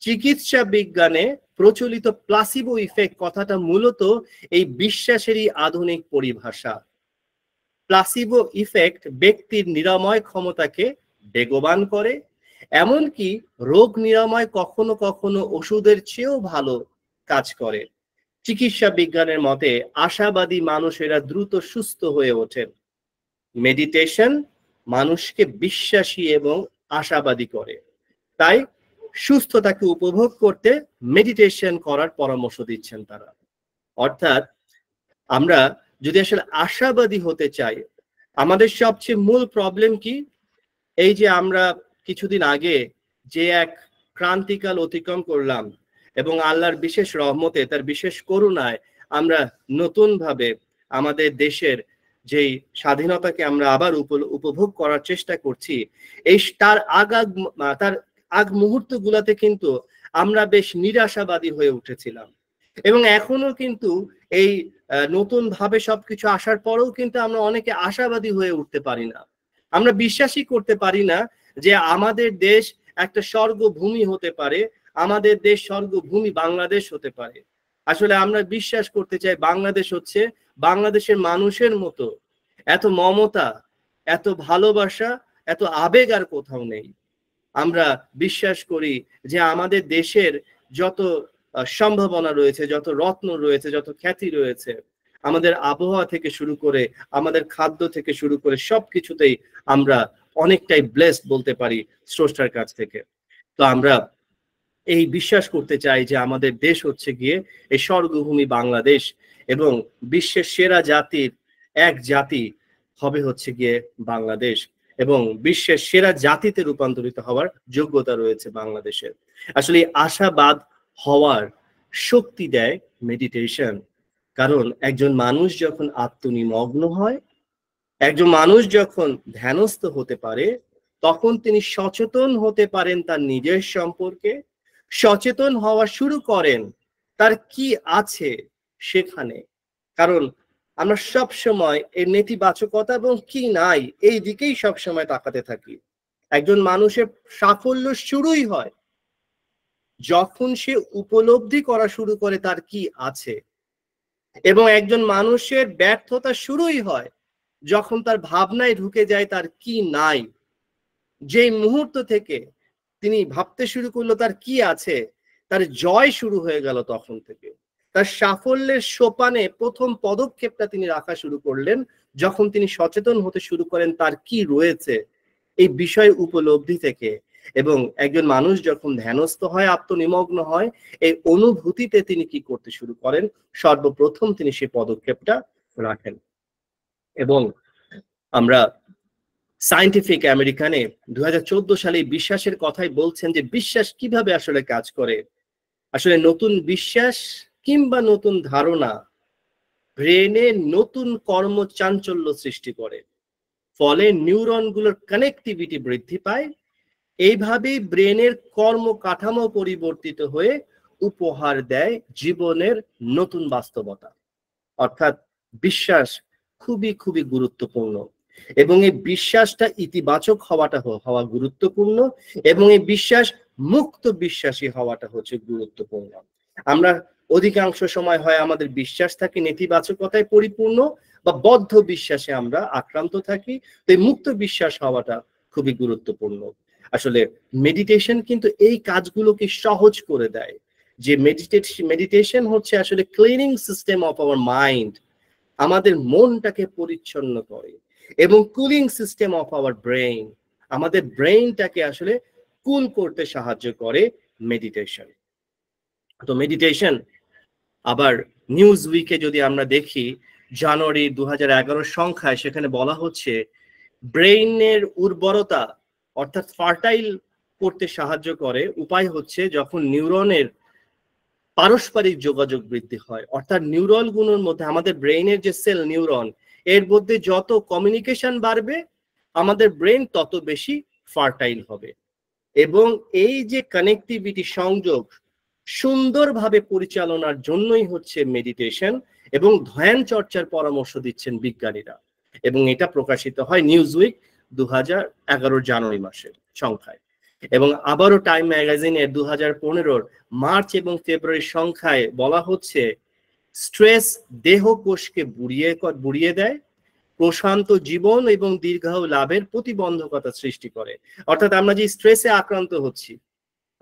চিকিৎসা বিজ্ঞানে প্রচলিত প্লাসিবো ইফেক্ট কথাটা মূলত এই বিশ্বাসেরই আধুনিক পরিভাষা। প্লাসিবো ইফেক্ট ব্যক্তির নিরাময় ক্ষমতাকে বেগবান করে, এমনকি রোগ নিরাময় কখনো কখনো ওষুধের চেয়েও ভালো কাজ করে। চিকিৎসা বিজ্ঞানের মতে আশাবাদী মানুষেরা দ্রুত সুস্থ হয়ে ওঠেন। মেডিটেশন মানুষকে বিশ্বাসী এবং আশাবাদী করে। তাই সুস্থতাকে উপভোগ করতে মেডিটেশন করার পরামর্শ দিচ্ছেন তারা। অর্থাৎ আমরা যদি আসলে আশাবাদী হতে চাই, আমাদের সবচেয়ে মূল প্রবলেম কি? এই যে আমরা কিছুদিন আগে যে এক ক্রান্তিকাল অতিক্রম করলাম এবং আল্লাহর বিশেষ রহমতে, তার বিশেষ করুণায় আমরা নতুন ভাবে আমাদের দেশের যেই স্বাধীনতাকে আমরা আবার উপভোগ করার চেষ্টা করছি, এই তার আগ মুহূর্ত গুলাতে কিন্তু আমরা বেশ নিরাশাবাদী হয়ে উঠেছিলাম। এবং এখনো কিন্তু এই নতুন ভাবে সবকিছু আসার পরেও কিন্তু আমরা অনেকে আশাবাদী হয়ে উঠতে পারি না। আমরা বিশ্বাসই করতে পারি না যে আমাদের দেশ একটা স্বর্গভূমি হতে পারে, আমাদের দেশ স্বর্গভূমি বাংলাদেশ হতে পারে। আসলে আমরা বিশ্বাস করতে চাই বাংলাদেশ হচ্ছে বাংলাদেশের মানুষের মতো এত মমতা, এত ভালোবাসা, এত আবেগ আর কোথাও নেই। আমরা বিশ্বাস করি যে আমাদের দেশের যত সম্ভাবনা রয়েছে, যত রত্ন রয়েছে, যত খ্যাতি রয়েছে, আমাদের আবহাওয়া থেকে শুরু করে, আমাদের খাদ্য থেকে শুরু করে সবকিছুতেই আমরা অনেকটাই ব্লেসড বলতে পারি স্রষ্টার কাছ থেকে। তো আমরা এই বিশ্বাস করতে চাই যে আমাদের দেশ হচ্ছে গিয়ে এই স্বর্গভূমি বাংলাদেশ, এবং বিশ্বের সেরা জাতির এক জাতি হবে হচ্ছে গিয়ে বাংলাদেশ, এবং বিশ্বের সেরা জাতিতে রূপান্তরিত হওয়ার যোগ্যতা রয়েছে বাংলাদেশের। আসলে আশাবাদ হওয়ার শক্তি দেয় মেডিটেশন। কারণ একজন মানুষ যখন আত্মনিমগ্ন হয়, একজন মানুষ যখন ধ্যানস্থ হতে পারে, তখন তিনি সচেতন হতে পারেন তার নিজের সম্পর্কে, সচেতন হওয়া শুরু করেন তার কি আছে সেখানে। কারণ আমরা সব সময় এর নেতিবাচকতা এবং কি নাই এই দিকেই সব সময় তাকাতে থাকি। একজন মানুষের সাফল্য শুরুই হয় যখন সে উপলব্ধি করা শুরু করে তার কি আছে, এবং একজন মানুষের ব্যর্থতা শুরুই হয় যখন তার ভাবনায় ঢুকে যায় তার কি নাই। যেই মুহূর্ত থেকে তিনি ভাবতে শুরু করলো তার কি আছে, তার জয় শুরু হয়ে গেল তখন থেকে। তার সাফল্যের সোপানে প্রথম পদক্ষেপটা তিনি রাখা শুরু করলেন যখন তিনি সচেতন হতে শুরু করেন তার কি রয়েছে এই বিষয় উপলব্ধি থেকে। এবং একজন মানুষ যখন ধ্যানস্থ হয়, আত্মনিমগ্ন হয়, এই অনুভূতিতে তিনি কি করতে শুরু করেন, সর্বপ্রথম তিনি সেই পদক্ষেপটা রাখেন। এবং আমরা সায়েন্টিফিক আমেরিকানে 2014 সালে বিশ্বাসের কথাই বলছেন যে বিশ্বাস কিভাবে আসলে কাজ করে। আসলে নতুন বিশ্বাস কিংবা নতুন ধারণা ব্রেনে নতুন কর্মচাঞ্চল্য সৃষ্টি করে, ফলে নিউরনগুলোর কানেক্টিভিটি বৃদ্ধি পায়। এইভাবেই ব্রেনের কর্ম কাঠামো পরিবর্তিত হয়ে উপহার দেয় জীবনের নতুন বাস্তবতা। অর্থাৎ বিশ্বাস খুবই খুবই গুরুত্বপূর্ণ, এবং এই বিশ্বাসটা ইতিবাচক হওয়া গুরুত্বপূর্ণ, এবং এই বিশ্বাস মুক্ত বিশ্বাসী হওয়াটা হচ্ছে গুরুত্বপূর্ণ। আমরা অধিকাংশ সময় হয় আমাদের বিশ্বাস থাকে নেতিবাচকতায় পরিপূর্ণ বা বদ্ধ বিশ্বাসে আমরা আক্রান্ত থাকি। তো এই মুক্ত বিশ্বাস হওয়াটা খুবই গুরুত্বপূর্ণ। আসলে মেডিটেশন কিন্তু এই কাজগুলোকে সহজ করে দেয়। যে মেডিটেশন হচ্ছে আসলে cleaning system of our mind, আমাদের মনটাকে পরিচ্ছন্ন করে এবং cooling system of our brain, আমাদের ব্রেইনটাকে আসলে কুল করতে সাহায্য করে মেডিটেশন। তো মেডিটেশন আবার নিউজ উইকে যদি আমরা দেখি জানুয়ারি 2011 সংখ্যায়, সেখানে বলা হচ্ছে ব্রেইনের উর্বরতা অর্থাৎ ফার্টাইল করতে সাহায্য করে উপায় হচ্ছে যখন নিউরনের পারস্পরিক যোগাযোগ বৃদ্ধি হয়, অর্থাৎ নিউরনগুলোর মধ্যে আমাদের ব্রেইনের যে সেল নিউরন, এর মধ্যে যত কমিউনিকেশন বাড়বে আমাদের ব্রেইন তত বেশি ফার্টাইল হবে। এবং এই যে কানেক্টিভিটি, সংযোগ সুন্দরভাবে পরিচালনার জন্যই হচ্ছে মেডিটেশন এবং ধ্যান চর্চার পরামর্শ দিচ্ছেন বিজ্ঞানীরা। এবং এটা প্রকাশিত হয় নিউজ উইক 2011 জানুয়ারি মাসের সংখ্যায়। এবং আবারও টাইম ম্যাগাজিনের 2015 মার্চ এবং ফেব্রুয়ারি সংখ্যায় বলা হচ্ছে স্ট্রেস দেহ কোষকে বুড়িয়ে দেয়, প্রশান্ত জীবন এবং দীর্ঘায়ু লাভের প্রতিবন্ধকতা সৃষ্টি করে। অর্থাৎ আমরা যে স্ট্রেসে আক্রান্ত হচ্ছি,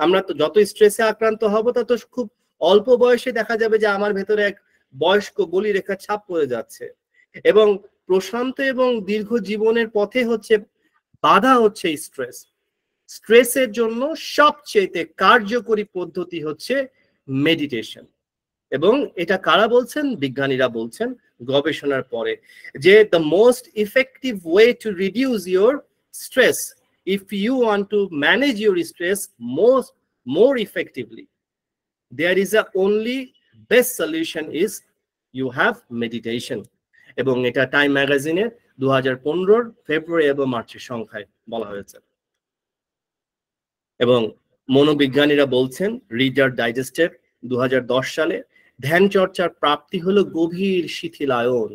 আমরা তো যত স্ট্রেসে আক্রান্ত হব তত খুব অল্প বয়সে দেখা যাবে যে আমার ভেতরে এক বয়স্ক বলিরেখার ছাপ পড়ে যাচ্ছে। এবং প্রশান্ত এবং দীর্ঘ জীবনের পথে হচ্ছে বাধা হচ্ছে স্ট্রেস। স্ট্রেসের জন্য সবচেয়ে কার্যকরী পদ্ধতি হচ্ছে মেডিটেশন। এবং এটা কারা বলছেন? বিজ্ঞানীরা বলছেন গবেষণার পরে যে the most effective way to reduce your stress, if you want to manage your stress more effectively, there is a only best solution is you have meditation. এবং এটা টাইম ম্যাগাজিনে 2015 ফেব্রুয়ারি এবং মার্চের সংখ্যায় বলা হয়েছে। এবং মনোবিজ্ঞানীরা বলছেন রিডার ডাইজেস্টের 2010 সালে ধ্যান চর্চার প্রাপ্তি হলো গভীর শিথিলায়ন,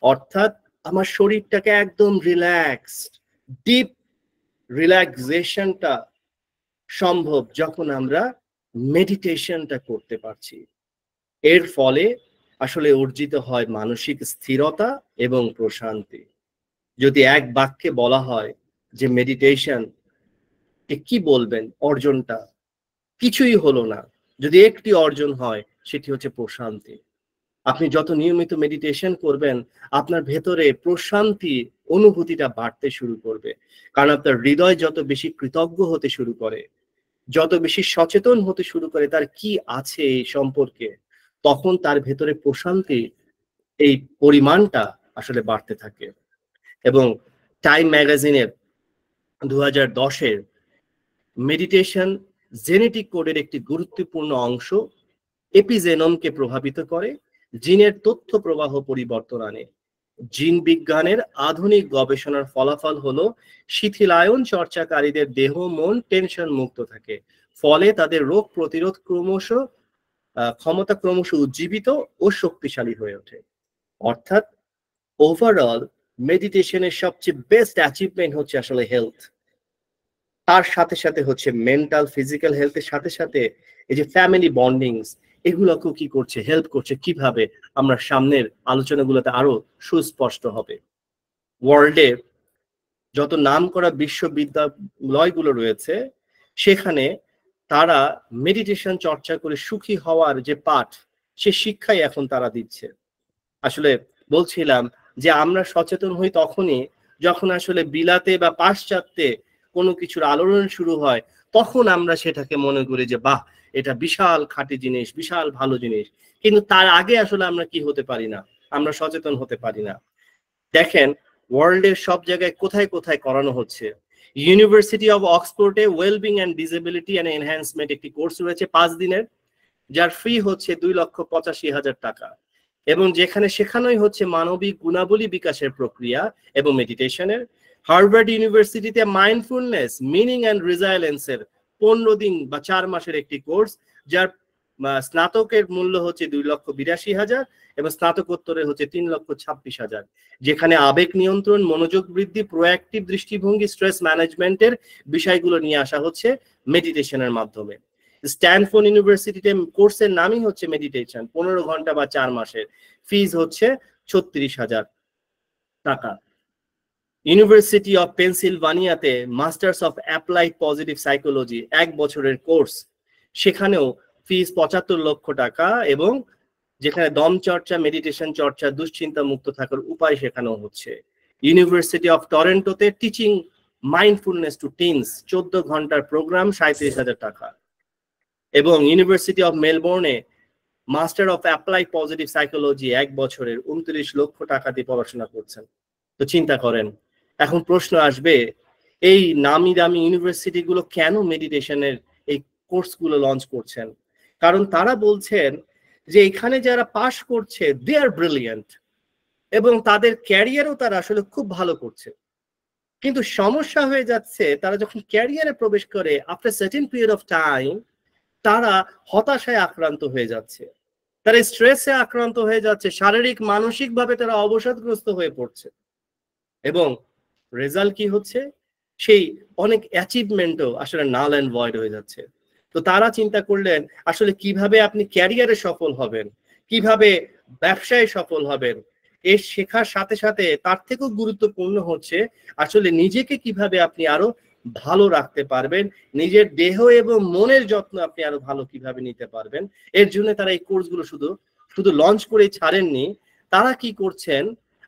অর্থাৎ আমার শরীরটাকে একদম রিল্যাক্সড, ডিপ রিল্যাক্সেশনটা সম্ভব যখন আমরা মেডিটেশনটা করতে পারছি। এর ফলে আসলে অর্জিত হয় মানসিক স্থিরতা এবং প্রশান্তি। যদি এক বাক্যে বলা হয় যে মেডিটেশন কি বলবেন অর্জনটা? কিছুই হলো না, যদি একটি অর্জন হয় সেটি হচ্ছে প্রশান্তি। আপনি যত নিয়মিত মেডিটেশন করবেন আপনার ভেতরে প্রশান্তি অনুভূতিটা বাড়তে শুরু করবে, কারণ আপনার হৃদয় যত বেশি কৃতজ্ঞ হতে শুরু করে, যত বেশি সচেতন হতে শুরু করে তার কি আছে এই সম্পর্কে, তখন তার ভেতরে প্রশান্তি এই পরিমাণটা আসলে বাড়তে থাকে। এবং টাইম ম্যাগাজিনের 2010-এর মেডিটেশন জেনেটিক কোডের একটি গুরুত্বপূর্ণ অংশ, এপিজেনোমকে প্রভাবিত করে, জিনের তথ্য প্রবাহ পরিবর্তন আনে। জিন বিজ্ঞানের আধুনিক গবেষণার ফলাফল হলো শিথিলায়ন চর্চাকারীদের দেহ মন টেনশন মুক্ত থাকে, ফলে তাদের রোগ প্রতিরোধ ক্ষমতা ক্রমশ উজ্জীবিত ও শক্তিশালী হয়ে ওঠে। অর্থাৎ ওভারঅল মেডিটেশনের সবচেয়ে বেস্ট অ্যাচিভমেন্ট হচ্ছে আসলে হেলথ। তার সাথে সাথে হচ্ছে মেন্টাল ফিজিক্যাল হেলথের সাথে সাথে এই যে ফ্যামিলি বন্ডিংস, এগুলোকেও কি করছে, হেল্প করছে। কিভাবে? আমরা সামনের আলোচনাগুলোতে আরো সুস্পষ্ট হবে। ওয়ার্ল্ডে যত নামকরা বিশ্ববিদ্যালয়গুলো রয়েছে সেখানে তারা মেডিটেশন চর্চা করে সুখী হওয়ার যে পাঠ, সে শিক্ষাই এখন তারা দিচ্ছে। আসলে বলছিলাম যে আমরা সচেতন হই তখনই যখন আসলে বিলাতে বা পাশ্চাত্যে কোনো কিছুর আলোড়ন শুরু হয়, তখন আমরা সেটাকে মনে করি যে বাহ, এটা বিশাল খাঁটি জিনিস, বিশাল ভালো জিনিস। কিন্তু তার আগে আসলে আমরা কি হতে পারি না, আমরা সচেতন হতে পারি না। দেখেন ওয়ার্ল্ডের সব জায়গায় কোথায় কোথায় করানো হচ্ছে। ইউনিভার্সিটি অফ অক্সফোর্ডে wellbeing and disability and enhancement একটি কোর্স রয়েছে 5 দিনের, যার ফি হচ্ছে 2,85,000 টাকা। এবং যেখানে শেখানোই হচ্ছে মানবিক গুণাবলী বিকাশের প্রক্রিয়া এবং মেডিটেশনের। হার্ভার্ড ইউনিভার্সিটিতে মাইন্ডফুলনেস মিনিং অ্যান্ড রেজাইলেন্সের 15 দিন বা 4 মাসের একটি কোর্স, যার স্নাতকের মূল্য হচ্ছে 2,82,000 এবং স্নাতকোত্তরের হচ্ছে 3,26,000, যেখানে আবেগ নিয়ন্ত্রণ, মনোযোগ বৃদ্ধি, প্রোঅ্যাক্টিভ দৃষ্টিভঙ্গি, স্ট্রেস ম্যানেজমেন্টের বিষয়গুলো নিয়ে আসা হচ্ছে মেডিটেশনের মাধ্যমে। স্ট্যানফোর্ড ইউনিভার্সিটিতে কোর্সের নামই হচ্ছে মেডিটেশন, 15 ঘন্টা বা 4 মাসের, ফিজ হচ্ছে 36,000 টাকা। ইউনিভার্সিটি অফ পেনসিলভানিয়াতে masters of applied positive psychology 1 বছরের কোর্স, সেখানেও ফিজ 75 লক্ষ টাকা, এবং যেখানে দম চর্চা, মেডিটেশন চর্চা, দুশ্চিন্তা মুক্ত থাকার উপায় শেখানো হচ্ছে। ইউনিভার্সিটি অফ টরন্টোতে টিচিং মাইন্ডফুলনেস টু টিনস 14 ঘন্টার প্রোগ্রাম, 37,000 টাকা। এবং ইউনিভার্সিটি অফ মেলবোর্নে master of apply positive psychology 1 বছরের 29 লক্ষ টাকা দিয়ে পড়াশোনা করছেন। তো চিন্তা করেন, এখন প্রশ্ন আসবে, এই নামি দামি ইউনিভার্সিটি গুলো কেন মেডিটেশনের এই কোর্সগুলো লঞ্চ করছেন? কারণ তারা বলছেন যে এখানে যারা পাশ করছে দে আর ব্রিলিয়েন্ট এবং তাদের ক্যারিয়ারও তারা আসলে খুব ভালো করছে। কিন্তু সমস্যা হয়ে যাচ্ছে, তারা যখন ক্যারিয়ারে প্রবেশ করে after certain period of time তারা হতাশায় আক্রান্ত হয়ে যাচ্ছে, তারা স্ট্রেসে আক্রান্ত হয়ে যাচ্ছে, শারীরিক মানসিক ভাবে তারা অবসাদগ্রস্ত হয়ে পড়ছে। এবং রেজাল্ট কি হচ্ছে? সেই অনেক অ্যাচিভমেন্টও আসলে নাল অ্যান্ড ভয়েড হয়ে যাচ্ছে। তো তারা চিন্তা করলেন আসলে কিভাবে আপনি ক্যারিয়ারে সফল হবেন, কিভাবে ব্যবসায় সফল হবেন, এর শেখার সাথে সাথে তার থেকেও গুরুত্বপূর্ণ হচ্ছে আসলে নিজেকে কিভাবে আপনি আরো ভালো রাখতে পারবেন, নিজের দেহ এবং মনের যত্ন আপনি আরো ভালো কিভাবে নিতে পারবেন। এর জন্য তারা এই কোর্সগুলো শুধু লঞ্চ করে ছাড়েননি, তারা কি করছেন,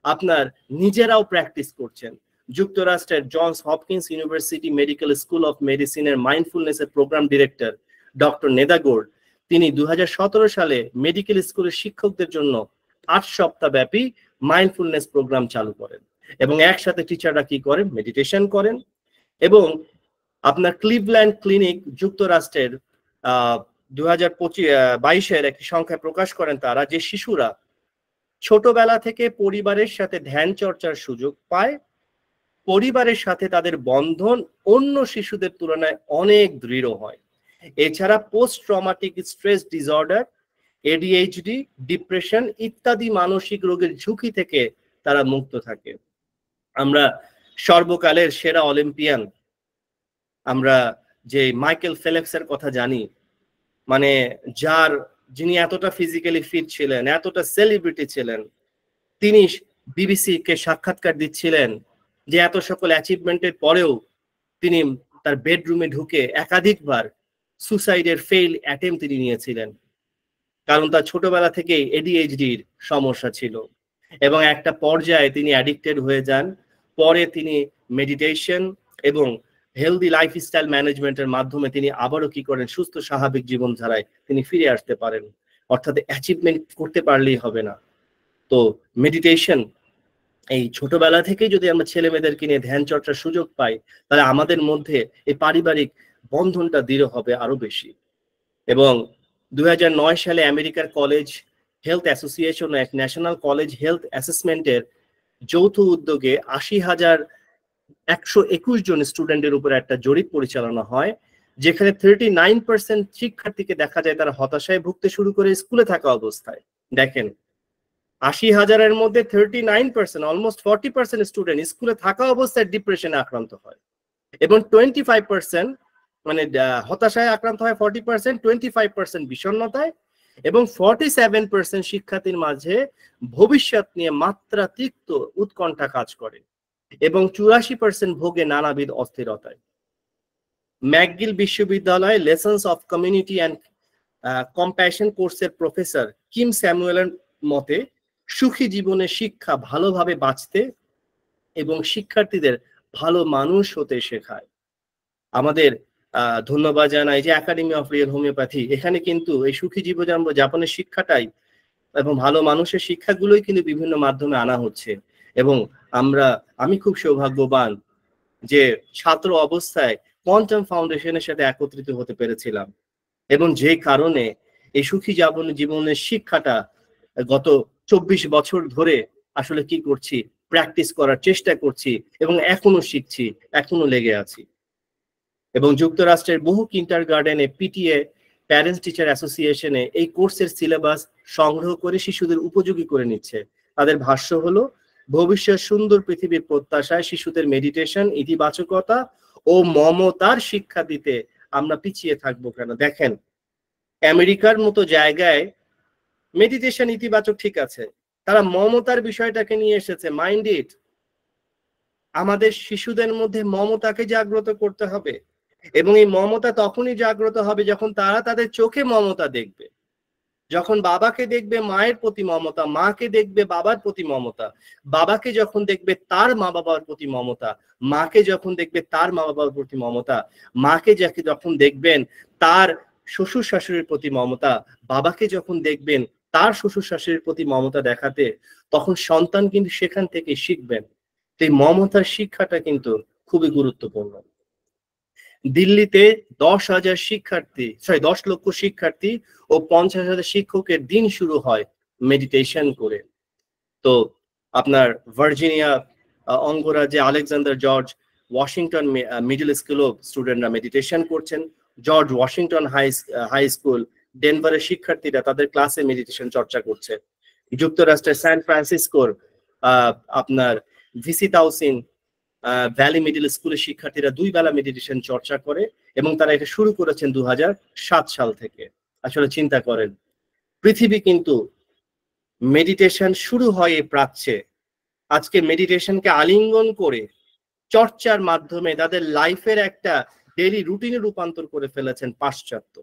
আপনার নিজেরাও প্র্যাকটিস করছেন। যুক্তরাষ্ট্রের Johns Hopkins university medical school of মেডিসিনের মাইন্ডফুলনেসের program director doctor Neda Gould, তিনি 2017 সালে মেডিকেল স্কুলের শিক্ষকদের জন্য 8 সপ্তাহ ব্যাপী মাইন্ডফুলনেস প্রোগ্রাম চালু করেন এবং একসাথে টিচাররা কি করেন, মেডিটেশন করেন। এবং আপনার ক্লিভল্যান্ড ক্লিনিক যুক্তরাষ্ট্রের 2022-এর একটি সংখ্যায় প্রকাশ করেন তারা, যে শিশুরা ছোটবেলা থেকে পরিবারের সাথে ধ্যান চর্চার সুযোগ পায়, পরিবারের সাথে তাদের বন্ধন অন্য শিশুদের তুলনায় অনেক দৃঢ় হয়। এছাড়া post traumatic stress disorder, ADHD, depression ইত্যাদি মানসিক রোগের ঝুঁকি থেকে তারা মুক্ত থাকে। আমরা সর্বকালের সেরা অলিম্পিয়ান আমরা যে মাইকেল ফেলেপসের কথা জানি, মানে যিনি এতটা ফিজিক্যালি ফিট ছিলেন, এতটা সেলিব্রিটি ছিলেন, তিনি বিবিসি কে সাক্ষাৎকার দিচ্ছিলেন যে এত সকল অ্যাচিভমেন্টের পরেও তিনি তার বেডরুমে ঢুকে একাধিকবার সুসাইডের ফেইল অ্যাটেম্প তিনি নিয়েছিলেন, কারণ তার ছোটবেলা থেকে এডিএইচডির সমস্যা ছিল এবং একটা পর্যায়ে তিনি অ্যাডিক্টেড হয়ে যান। পরে তিনি মেডিটেশন এবং হেলদি লাইফস্টাইল ম্যানেজমেন্টের মাধ্যমে তিনি আবারও কি করেন, সুস্থ স্বাভাবিক জীবনধারায় তিনি ফিরে আসতে পারেন। অর্থাৎ অ্যাচিভমেন্ট করতে পারলেই হবে না। তো মেডিটেশন এই ছোটবেলা থেকেই যদি আমরা ছেলে মেয়েদেরকে নিয়ে ধ্যান চর্চার সুযোগ পাই, তাহলে আমাদের মধ্যে এই পারিবারিক বন্ধনটা দৃঢ় হবে আরো বেশি। এবং 2009 সালে আমেরিকার কলেজ হেলথ অ্যাসোসিয়েশন এক ন্যাশনাল কলেজ হেলথ অ্যাসেসমেন্টের যৌথ উদ্যোগে 80,121 জন স্টুডেন্টের উপর একটা জরিপ পরিচালনা হয়, যেখানে 39% শিক্ষার্থীকে দেখা যায় তারা হতাশায় ভুগতে শুরু করে স্কুলে থাকা অবস্থায়। দেখেন, 80,000-এর মধ্যে 39%, অলমোস্ট 40% স্টুডেন্ট স্কুলে থাকা অবস্থায় ডিপ্রেশনে আক্রান্ত হয় এবং 25% মানে হতাশায় আক্রান্ত হয় 40%, 25% বিষণ্ণতায় এবং 47% শিক্ষার্থীর মাঝে ভবিষ্যৎ নিয়ে মাত্রাতিরিক্ত উৎকণ্ঠা কাজ করে এবং 84% ভোগে নানাবিধ অস্থিরতায়। ম্যাকগিল বিশ্ববিদ্যালয় lessons of community and compassion কোর্সের প্রফেসর কিম স্যামুয়েলের মতে সুখী জীবনের শিক্ষা ভালোভাবে বাঁচতে এবং শিক্ষার্থীদের ভালো মানুষ হতে শেখায়। আমাদের ধন্যবাদ জানাই যে একাডেমি অফ রিয়েল হোমিওপ্যাথি, এখানে কিন্তু এই সুখী জীবন যাপনের শিক্ষাটাই এবং ভালো মানুষের শিক্ষাগুলোই কিন্তু বিভিন্ন মাধ্যমে আনা হচ্ছে। এবং আমি খুব সৌভাগ্যবান যে ছাত্র অবস্থায় কোয়ান্টাম ফাউন্ডেশনের সাথে একত্রিত হতে পেরেছিলাম এবং যে কারণে এই সুখী জীবনের শিক্ষাটা গত 24 বছর ধরে আসলে কি করছি, প্র্যাকটিস করার চেষ্টা করছি এবং এখনো শিখছি, এখনো লেগে আছি। এবং যুক্তরাষ্ট্রের বহু কিন্ডারগার্টেনে পিটিএ প্যারেন্টস টিচার অ্যাসোসিয়েশনে এই কোর্সের সিলেবাস সংগ্রহ করে শিশুদের উপযোগী করে নিচ্ছে। তাদের ভাষ্য হলো, ভবিষ্যৎ সুন্দর পৃথিবীর প্রত্যাশায় শিশুদের মেডিটেশন, ইতিবাচকতা ও মমতার শিক্ষা দিতে আমরা পিছিয়ে থাকবো কেন? দেখেন, আমেরিকার মতো জায়গায় মেডিটেশন ইতিবাচক, ঠিক আছে, তারা মমতার বিষয়টাকে নিয়ে এসেছে। মাইন্ড ইট, আমাদের শিশুদের মধ্যে মমতাকে জাগ্রত করতে হবে এবং এই মমতা তখনই জাগ্রত হবে যখন তারা তাদের চোখে মমতা দেখবে, যখন বাবাকে দেখবে মায়ের প্রতি মমতা, মাকে দেখবে বাবার প্রতি মমতা, বাবাকে যখন দেখবে তার মা বাবার প্রতি মমতা, মাকে যখন দেখবে তার মা বাবার প্রতি মমতা, মাকে যখন দেখবেন তার শ্বশুর শাশুড়ির প্রতি মমতা, বাবাকে যখন দেখবেন তার শ্বশুর শাশুড়ির প্রতি মমতা দেখাতে, তখন সন্তান কিন্তু সেখান থেকে শিখবেন। এই মমতার শিক্ষাটা কিন্তু খুবই গুরুত্বপূর্ণ। দিল্লিতে 10 লক্ষ শিক্ষার্থী ও 50,000 শিক্ষকের দিন শুরু হয় মেডিটেশন করে। তো আপনার ভার্জিনিয়া অঙ্গরাজ্যে আলেকজান্ডার জর্জ ওয়াশিংটন মিডল স্কুলও স্টুডেন্টরা মেডিটেশন করছেন। জর্জ ওয়াশিংটন হাই স্কুল ডেনভারের শিক্ষার্থীরা তাদের ক্লাসে মেডিটেশন চর্চা করছে। যুক্তরাষ্ট্রের স্যান ফ্রান্সিসকোর আপনার ভিসি তাউসিন ভ্যালি মিডল স্কুলের শিক্ষার্থীরা 2 বেলা মেডিটেশন চর্চা করে এবং তারা এটা শুরু করেছেন 2007 সাল থেকে। আসলে চিন্তা করেন, পৃথিবী কিন্তু মেডিটেশন শুরু হয় এই প্রাচ্যে, আজকে মেডিটেশনকে আলিঙ্গন করে চর্চার মাধ্যমে তাদের লাইফের একটা ডেইলি রুটিনে রূপান্তর করে ফেলেছেন পাশ্চাত্য।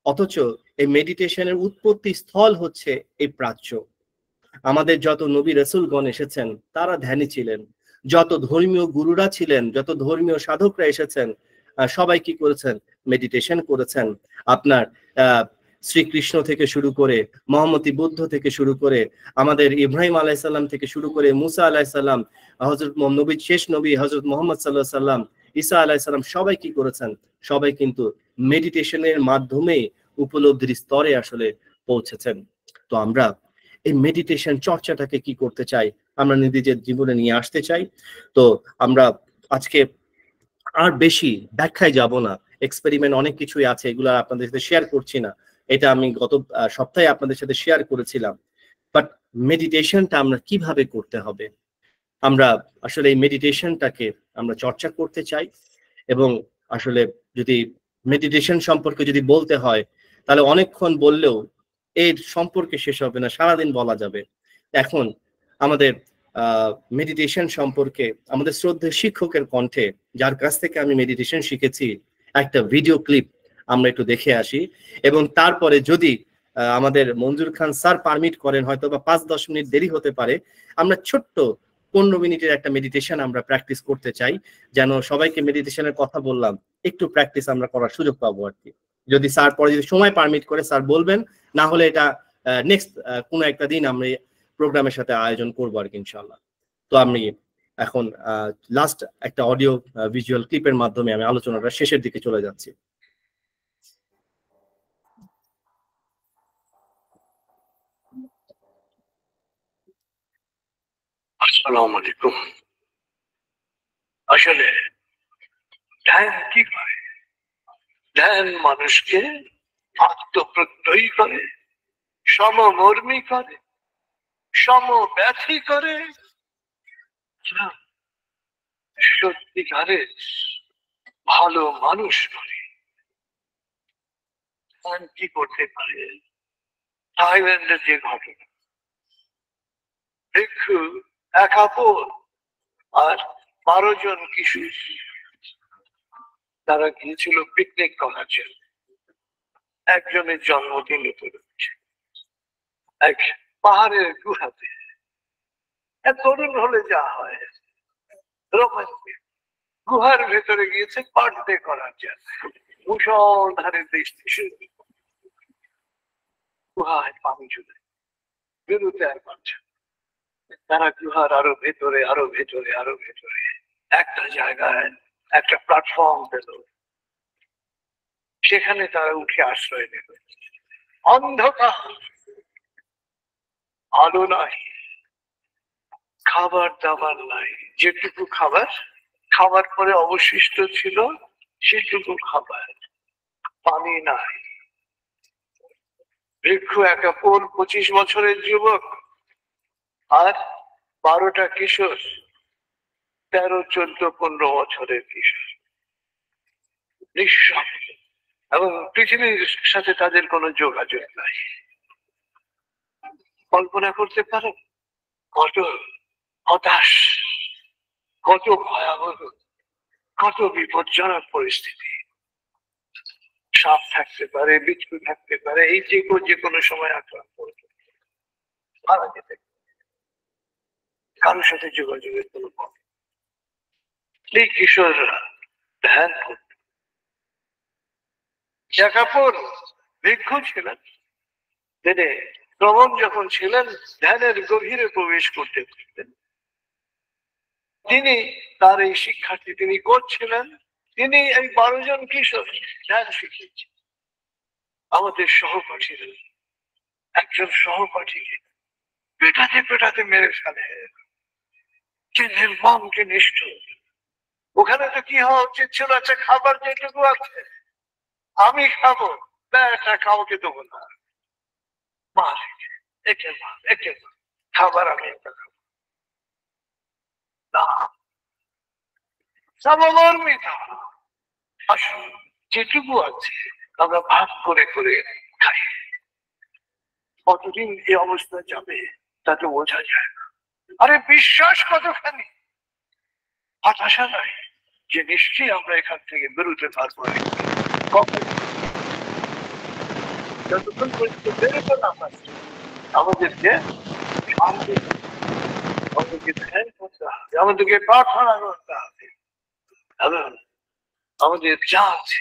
অথচ এই মেডিটেশনের উৎপত্তি স্থল হচ্ছে এই প্রাচ্য। আমাদের যত নবী রাসূলগণ এসেছেন তারা ধ্যানী ছিলেন, যত ধর্মীয় গুরুরা ছিলেন, যত ধর্মীয় সাধকরা এসেছেন, সবাই কি করেছেন? মেডিটেশন করেছেন। আপনার শ্রীকৃষ্ণ থেকে শুরু করে, মোহাম্মদ বুদ্ধ থেকে শুরু করে, আমাদের ইব্রাহিম আলাইসাল্লাম থেকে শুরু করে, মুসা আলাইসাল্লাম, হযরত নবী শেষ নবী হযরত মুহাম্মদ সাল্লাল্লাহু আলাইহি সাল্লাম, ঈসা আলাইসাল্লাম, সবাই কি করেছেন? সবাই কিন্তু মেডিটেশনের মাধ্যমে উপলব্ধির স্তরে আসলে পৌঁছেছেন। তো আমরা এই মেডিটেশন চর্চাটাকে কি করতে চাই? আমরা নিজেদের জীবনে নিয়ে আসতে চাই। তো আমরা আজকে আর বেশি ব্যাখ্যায় যাব না, এক্সপেরিমেন্ট অনেক কিছুই আছে, এগুলো আপনাদের সাথে শেয়ার করছি না। এটা আমি গত সপ্তাহে আপনাদের সাথে শেয়ার করেছিলাম। বাট মেডিটেশনটা আমরা কিভাবে করতে হবে, আমরা আসলে এই মেডিটেশনটাকে আমরা চর্চা করতে চাই। এবং আসলে যদি মেডিটেশন সম্পর্কে যদি বলতে হয় তাহলে অনেকক্ষণ বললেও এর সম্পর্কে শেষ হবে না, সারাদিন বলা যাবে। এখন আমাদের মেডিটেশন সম্পর্কে আমাদের শ্রদ্ধেয় শিক্ষকের কণ্ঠে, যার কাছ থেকে আমি মেডিটেশন শিখেছি, একটা ভিডিও ক্লিপ আমরা একটু দেখে আসি। এবং তারপরে যদি আমাদের মঞ্জুর খান স্যার পারমিট করেন, হয়তো বা 5-10 মিনিট দেরি হতে পারে, আমরা ছোট্ট 15 মিনিটের একটা মেডিটেশন আমরা প্র্যাকটিস করতে চাই, যেন সবাইকে মেডিটেশনের কথা বললাম, একটু প্র্যাকটিস আমরা করার সুযোগ পাবো আর কি। যদি স্যার পরে যদি সময় পারমিট করে স্যার বলবেন, না হলে এটা নেক্সট কোনো একটা দিন আমরা প্রোগ্রামের সাথে আয়োজন করবো আর কি ইনশাআল্লাহ। তো আমি এখন লাস্ট একটা অডিও ভিজুয়াল ক্লিপের মাধ্যমে আমি আলোচনাটা শেষের দিকে চলে যাচ্ছি। আসসালামু আলাইকুম। আসলে ধ্যান কি করে? ধ্যান মানুষকে আত্মপ্রত্যয়ী করে, সমমর্মী করে, সমব্যথী করে, সত্যিকারে ভালো মানুষ করে। ধ্যান কি করতে পারে? থাইল্যান্ডের যে ঘটনা, ভিক্ষু একাপর আর 12 জন কিশোর তারা গিয়েছিল পিকনিক করার জন্য। একজনের জন্মদিন উপলক্ষে এক পাহাড়ের গুহাতে। তরুণ হলে যা হয়, রোমান্টিক, গুহার ভেতরে গিয়েছে বার্থডে করার জন্য। মুষলধারে বৃষ্টি শুরু, গুহায় পানি চলে, বেরোতে আর পারছে। তারা গুহার আরো ভেতরে, আরো ভেতরে, আরো ভেতরে একটা জায়গায় একটা প্ল্যাটফর্ম পেল, সেখানে তারা উঠে আশ্রয় নেব। অন্ধকার, আলো নাই, খাবার দাবার নাই। যেটুকু খাবার, খাবার পরে অবশিষ্ট ছিল সেটুকু খাবার, পানি নাই। ভিক্ষু একাপন 25 বছরের যুবক আর 12টা কিশোর, 13, 14, 15 বছরের কিশোর, নিঃশব্দ, এবং পৃথিবীর সাথে তাদের কোনো যোগাযোগ নাই। কল্পনা করতে পারেন কত হতাশ, কত ভয়াবহ, কত বিপজ্জনক পরিস্থিতি। সাপ থাকতে পারে, বিচ্ছু থাকতে পারে, এই যে কোনো সময় আক্রান্ত হতে মারা যেতে, কারোর সাথে যোগাযোগের কোনো পথ। এই কিশোররা ধ্যান করত। কাপুর ভিক্ষু ছিলেন, তিনি শ্রবণ যখন ছিলেন ধ্যানের গভীরে প্রবেশ করতে পারতেন। তিনি তার এই শিক্ষার্থী তিনি করছিলেন, তিনি এই 12 জন কিশোর ধ্যান শিখিয়েছেন। আমাদের সহপাঠীরা একজন সহপাঠীকে পেটাতে পেটাতে মেরে ফেলে, যে নির্মম, যে নিষ্ঠুর। ওখানে তো কি হওয়া উচিত ছিল, আচ্ছা খাবার যেটুকু আছে আমি খাবো, এটা কাউকে দেবো না, একে খাবার আমি একটা খাবো না, সমমর্মিতা। আসুন যেটুকু আছে আমরা ভাগ করে করে খাই। কতদিন এই অবস্থা যাবে তাতে বোঝা যায় না। আরে বিশ্বাস কতখানি, হতাশা নাই যে নিশ্চয়ই আমরা এখান থেকে বেরোতে পারবো। যতক্ষণ পর্যন্ত বেরোতে না পারছি আমাদেরকে শান্তি, আমাদেরকে ধ্যান করতে হবে, আমাদেরকে প্রার্থনা করতে হবে, এবং আমাদের যা আছে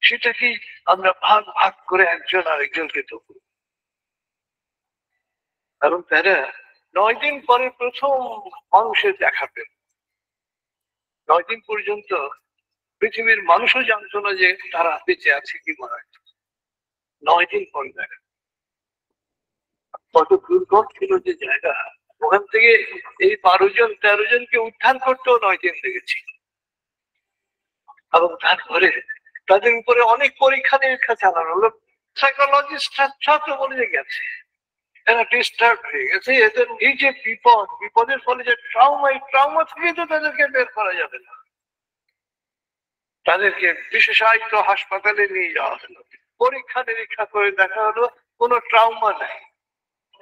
সেটাকে আমরা ভাগ ভাগ করে একজন আরেকজনকে দেবো। কারণ তারা 9 দিন পরে প্রথম মানুষের দেখা পেল। 9 দিন পর্যন্ত পৃথিবীর মানুষও জানতো না যে তারা বেঁচে আছে কি মারা গেছে। 9 দিন পরে দেখা, কত দুর্গম ছিল যে জায়গা, ওখান থেকে এই 12 জন 13 জনকে উদ্ধার করতেও 9 দিন লেগেছিল। এবং তারপরে তাদের উপরে অনেক পরীক্ষা নিরীক্ষা চালানো হলো। সাইকোলজিস্টরা ছাত্র বলে গেছে, এরা ডিস্টার্ব হয়ে গেছে, এদের এই যে বিপদের ফলে যে ট্রাউমা, এই ট্রাউমা থেকে তো তাদেরকে বের করা যাবে না। তাদেরকে বিশেষায়িত হাসপাতালে নিয়ে যাওয়া হলো, পরীক্ষা নিরীক্ষা করে দেখা হলো কোনো ট্রাউমা নাই।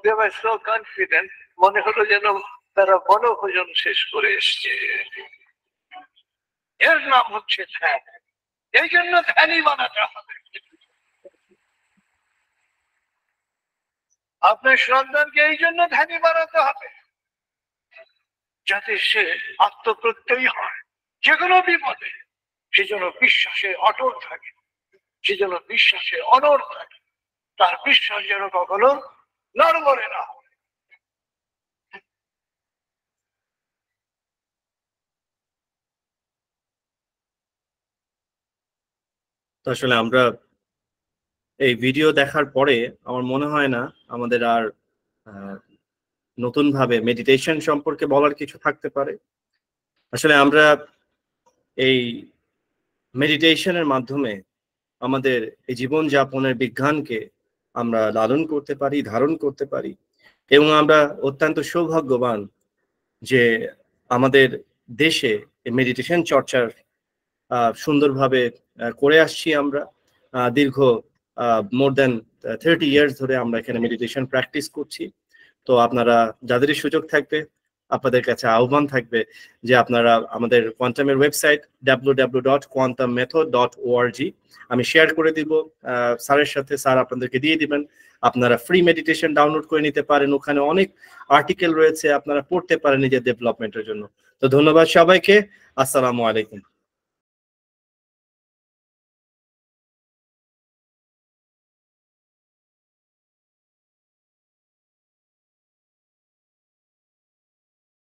They were so confident, মনে হলো যেন তারা বনভোজন শেষ করে এসছে। এর নাম হচ্ছে ধ্যান। এই জন্য ধ্যানই বানাতে হবে। আপনার সন্তানকে এই জন্য ধ্যানই বানাতে হবে, যাতে সে আত্মপ্রত্যয়ী হয়। যে কোনো বিপদে সে যেন বিশ্বাসে অটল থাকে, সে যেন বিশ্বাসে অনড় থাকে, তার বিশ্বাস যেন কখনো নড়বড়ে না হয়। আসলে আমরা এই ভিডিও দেখার পরে আমার মনে হয় না আমাদের আর নতুন ভাবে মেডিটেশন সম্পর্কে বলার কিছু থাকতে পারে। আসলে আমরা এই মেডিটেশনের মাধ্যমে আমাদের এই জীবনযাপনের বিজ্ঞানকে আমরা লালন করতে পারি, ধারণ করতে পারি, এবং আমরা অত্যন্ত সৌভাগ্যবান যে আমাদের দেশে এই মেডিটেশন চর্চার সুন্দরভাবে করে আসছি। আমরা দীর্ঘ মোর দ্যান 30 ইয়ার্স ধরে আমরা এখানে মেডিটেশন প্র্যাকটিস করছি। তো আপনারা যাদেরই সুযোগ থাকবে, আপনাদের কাছে আহ্বান থাকবে যে আপনারা আমাদের কোয়ান্টামের ওয়েবসাইট www.quantummethod.org আমি শেয়ার করে দিব স্যারের সাথে, স্যার আপনাদেরকে দিয়ে দিবেন। আপনারা ফ্রি মেডিটেশন ডাউনলোড করে নিতে পারেন, ওখানে অনেক আর্টিকেল রয়েছে, আপনারা পড়তে পারেন নিজের ডেভেলপমেন্টের জন্য। তো ধন্যবাদ সবাইকে, আসসালামু আলাইকুম।